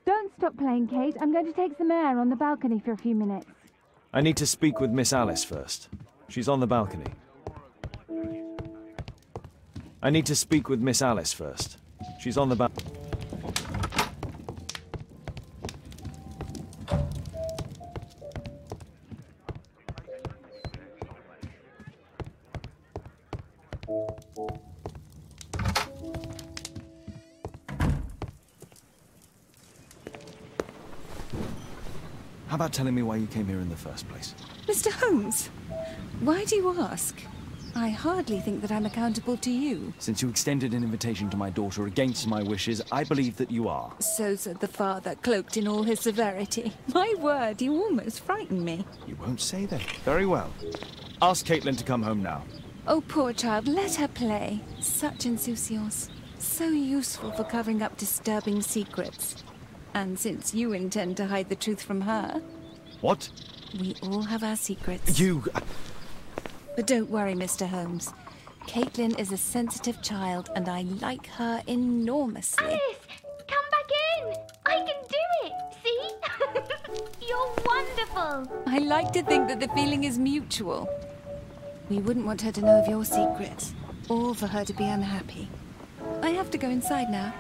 Don't stop playing, Kate. I'm going to take some air on the balcony for a few minutes. I need to speak with Miss Alice first. She's on the balcony. I need to speak with Miss Alice first. She's on the balcony. How about telling me why you came here in the first place? Mr. Holmes, why do you ask? I hardly think that I'm accountable to you. Since you extended an invitation to my daughter against my wishes, I believe that you are. So said the father, cloaked in all his severity. My word, you almost frightened me. You won't say that. Very well. Ask Caitlin to come home now. Oh, poor child, let her play. Such insouciance. So useful for covering up disturbing secrets. And since you intend to hide the truth from her... What? We all have our secrets. You... But don't worry, Mr. Holmes. Caitlin is a sensitive child, and I like her enormously. Alice, come back in. I can do it. See? You're wonderful. I like to think that the feeling is mutual. We wouldn't want her to know of your secret, or for her to be unhappy. I have to go inside now.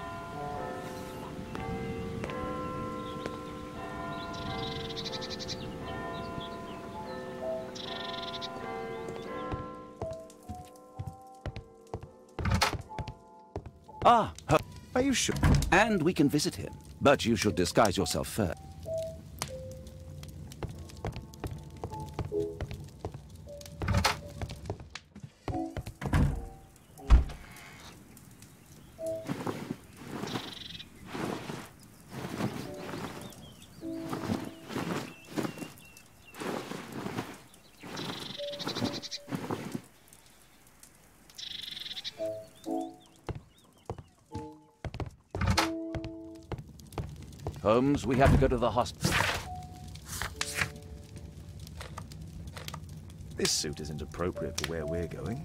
Ah, are you sure? And we can visit him, but you should disguise yourself first. Holmes, we have to go to the hospital. This suit isn't appropriate for where we're going.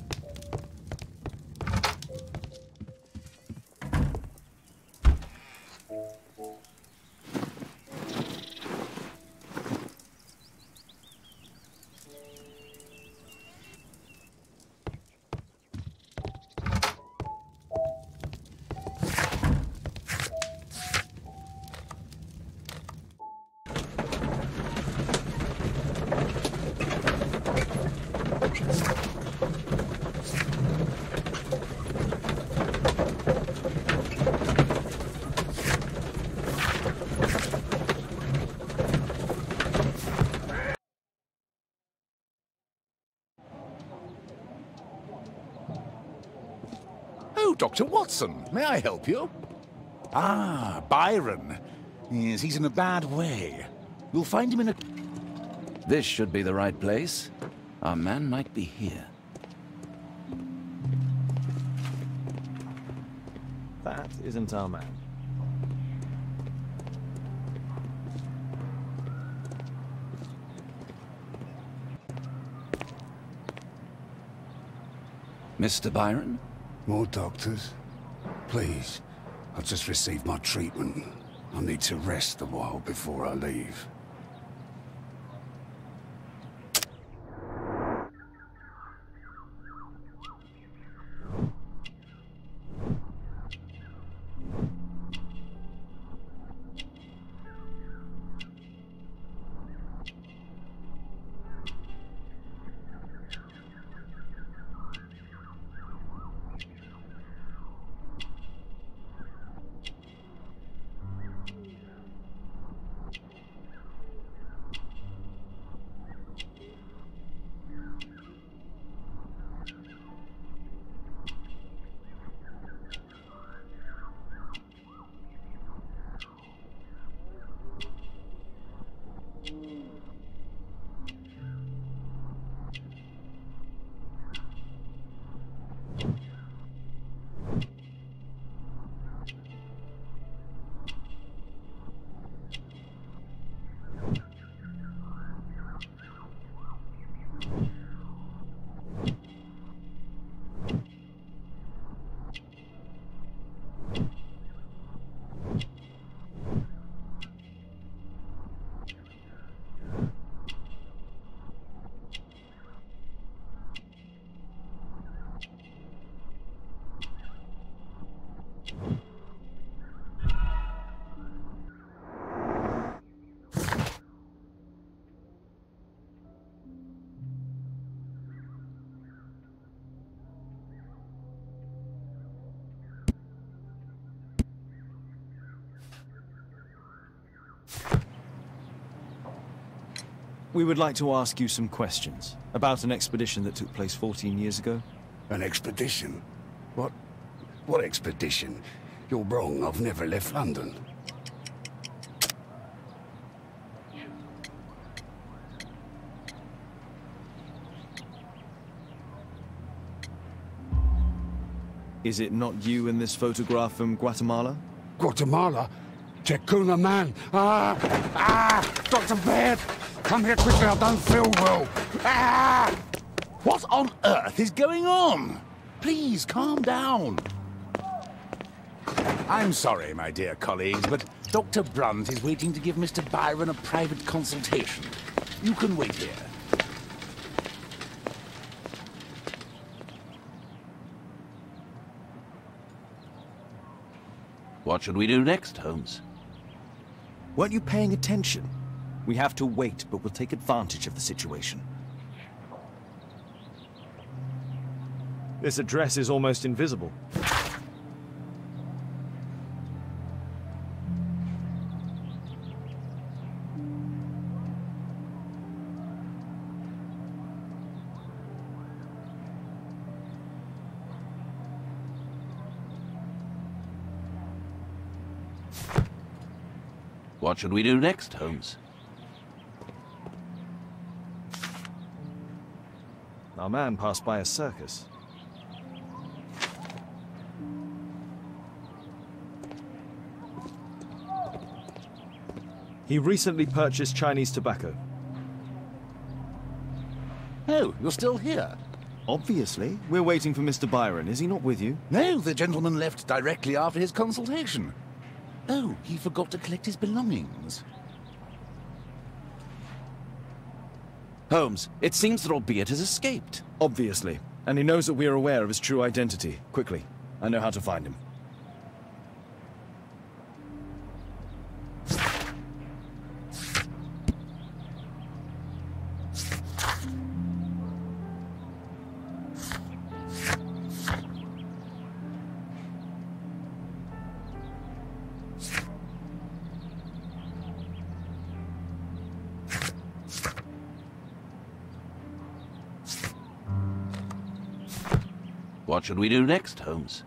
Dr. Watson, may I help you? Ah, Byron. Yes, he's in a bad way. You'll find him in a... This should be the right place. Our man might be here. That isn't our man. Mr. Byron? More doctors? Please. I've just received my treatment. I need to rest a while before I leave. We would like to ask you some questions about an expedition that took place 14 years ago. An expedition? What expedition? You're wrong. I've never left London. Is it not you in this photograph from Guatemala? Guatemala? Tecuna man! Dr. Baird! Come here quickly, I don't feel well! What on earth is going on? Please, calm down. I'm sorry, my dear colleagues, but Dr. Brunt is waiting to give Mr. Byron a private consultation. You can wait here. What should we do next, Holmes? Weren't you paying attention? We have to wait, but we'll take advantage of the situation. This address is almost invisible. What should we do next, Holmes? Our man passed by a circus. He recently purchased Chinese tobacco. Oh, you're still here? Obviously. We're waiting for Mr. Byron. Is he not with you? No, the gentleman left directly after his consultation. Oh, he forgot to collect his belongings. Holmes, it seems that Albeit has escaped. Obviously. And he knows that we are aware of his true identity. Quickly. I know how to find him. What should we do next, Holmes?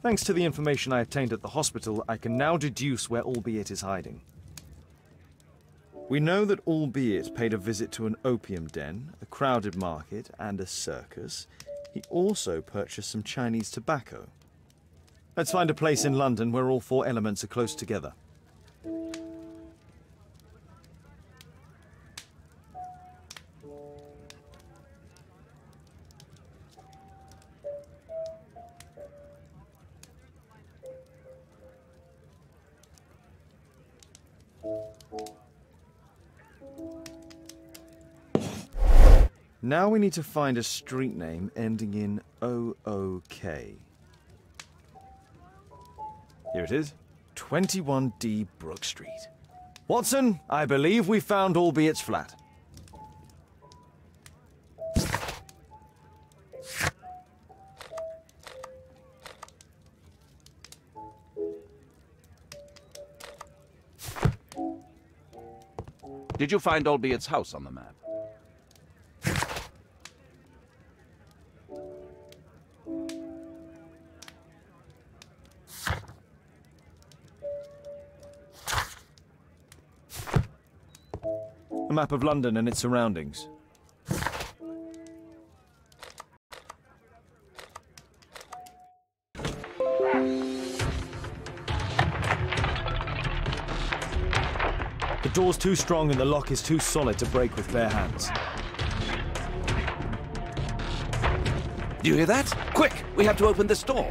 Thanks to the information I obtained at the hospital, I can now deduce where Albeit is hiding. We know that Albeit paid a visit to an opium den, a crowded market, and a circus. He also purchased some Chinese tobacco. Let's find a place in London where all four elements are close together. Now we need to find a street name ending in OOK. Here it is. 21D Brook Street. Watson, I believe we found Albeit's flat. Did you find Albeit's house on the map? A map of London and its surroundings. The door's too strong and the lock is too solid to break with bare hands. Do you hear that? Quick! We have to open this door!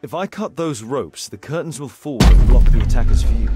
If I cut those ropes, the curtains will fall and block the attacker's view.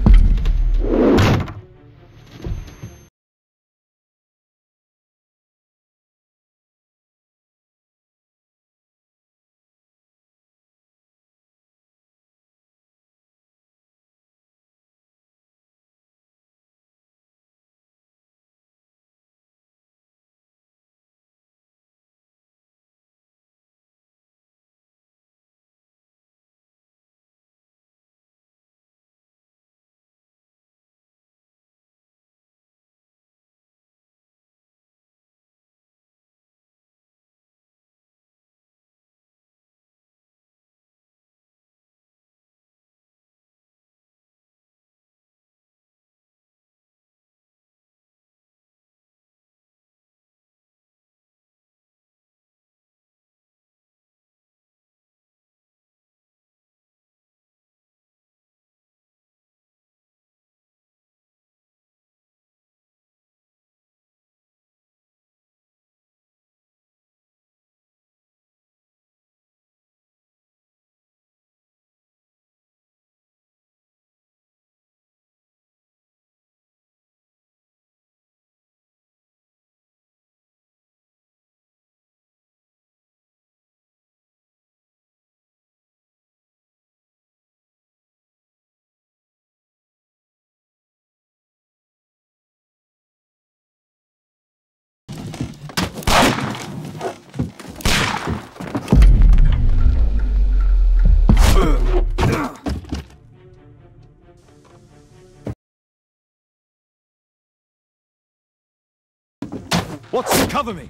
Watson, cover me!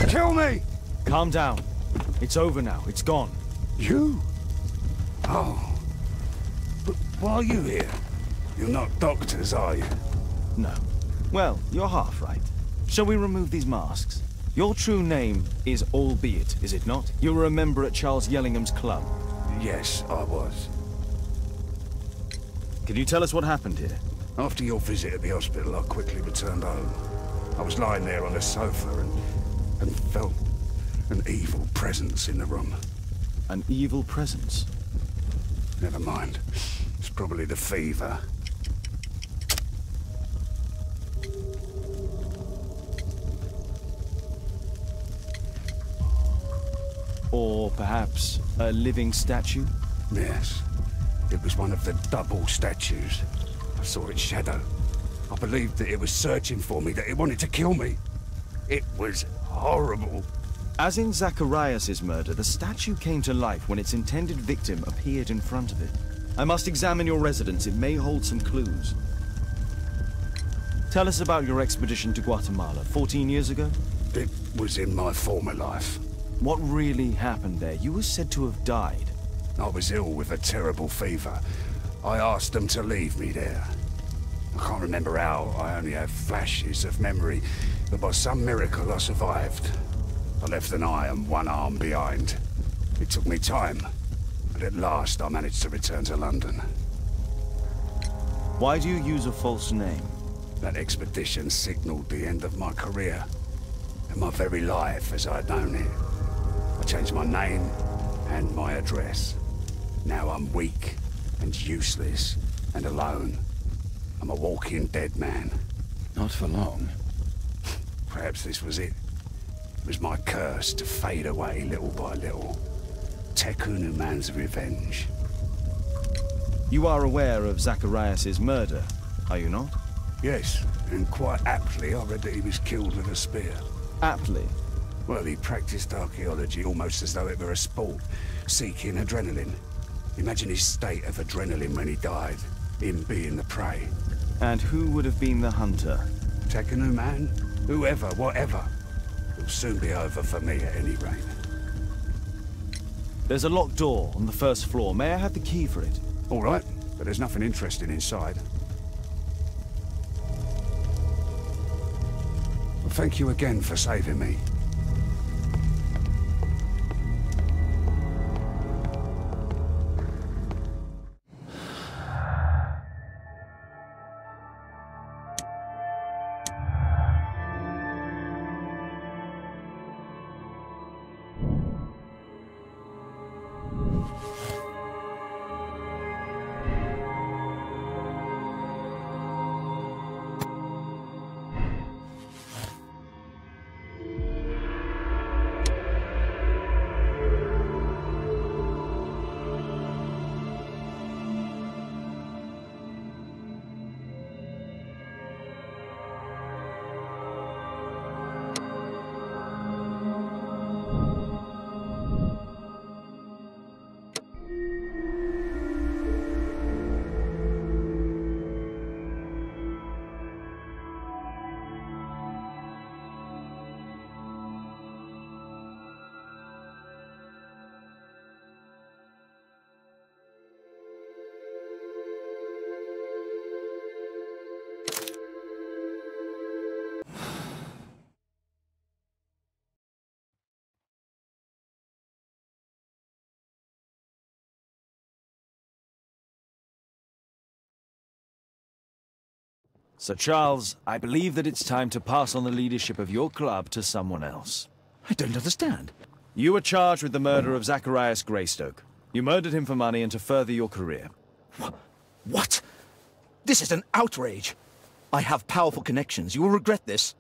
Kill me! Calm down. It's over now. It's gone. You? Oh. But why are you here? You're not doctors, are you? No. Well, you're half right. Shall we remove these masks? Your true name is Albeit, is it not? You were a member at Charles Yellingham's club. Yes, I was. Can you tell us what happened here? After your visit at the hospital, I quickly returned home. I was lying there on a sofa and felt an evil presence in the room. An evil presence. Never mind. It's probably the fever. Or perhaps a living statue? Yes. It was one of the double statues. I saw its shadow. I believed that it was searching for me, that it wanted to kill me. It was horrible. As in Zacharias' murder, the statue came to life when its intended victim appeared in front of it. I must examine your residence. It may hold some clues. Tell us about your expedition to Guatemala 14 years ago? It was in my former life. What really happened there? You were said to have died. I was ill with a terrible fever. I asked them to leave me there. I can't remember how. I only have flashes of memory. But by some miracle, I survived. I left an eye and one arm behind. It took me time. But at last, I managed to return to London. Why do you use a false name? That expedition signaled the end of my career. And my very life as I'd known it. I changed my name and my address. Now I'm weak and useless and alone. I'm a walking dead man. Not for long. Perhaps this was it. It was my curse to fade away little by little. Tekun Uman's revenge. You are aware of Zacharias' murder, are you not? Yes, and quite aptly I read that he was killed with a spear. Aptly? Well, he practiced archaeology almost as though it were a sport, seeking adrenaline. Imagine his state of adrenaline when he died, him being the prey. And who would have been the hunter? Tekun Uman? Whoever, whatever. It'll soon be over for me at any rate. There's a locked door on the first floor. May I have the key for it? All right, but there's nothing interesting inside. Well, thank you again for saving me. Sir Charles, I believe that it's time to pass on the leadership of your club to someone else. I don't understand. You were charged with the murder of Zacharias Greystoke. You murdered him for money and to further your career. What? This is an outrage. I have powerful connections. You will regret this.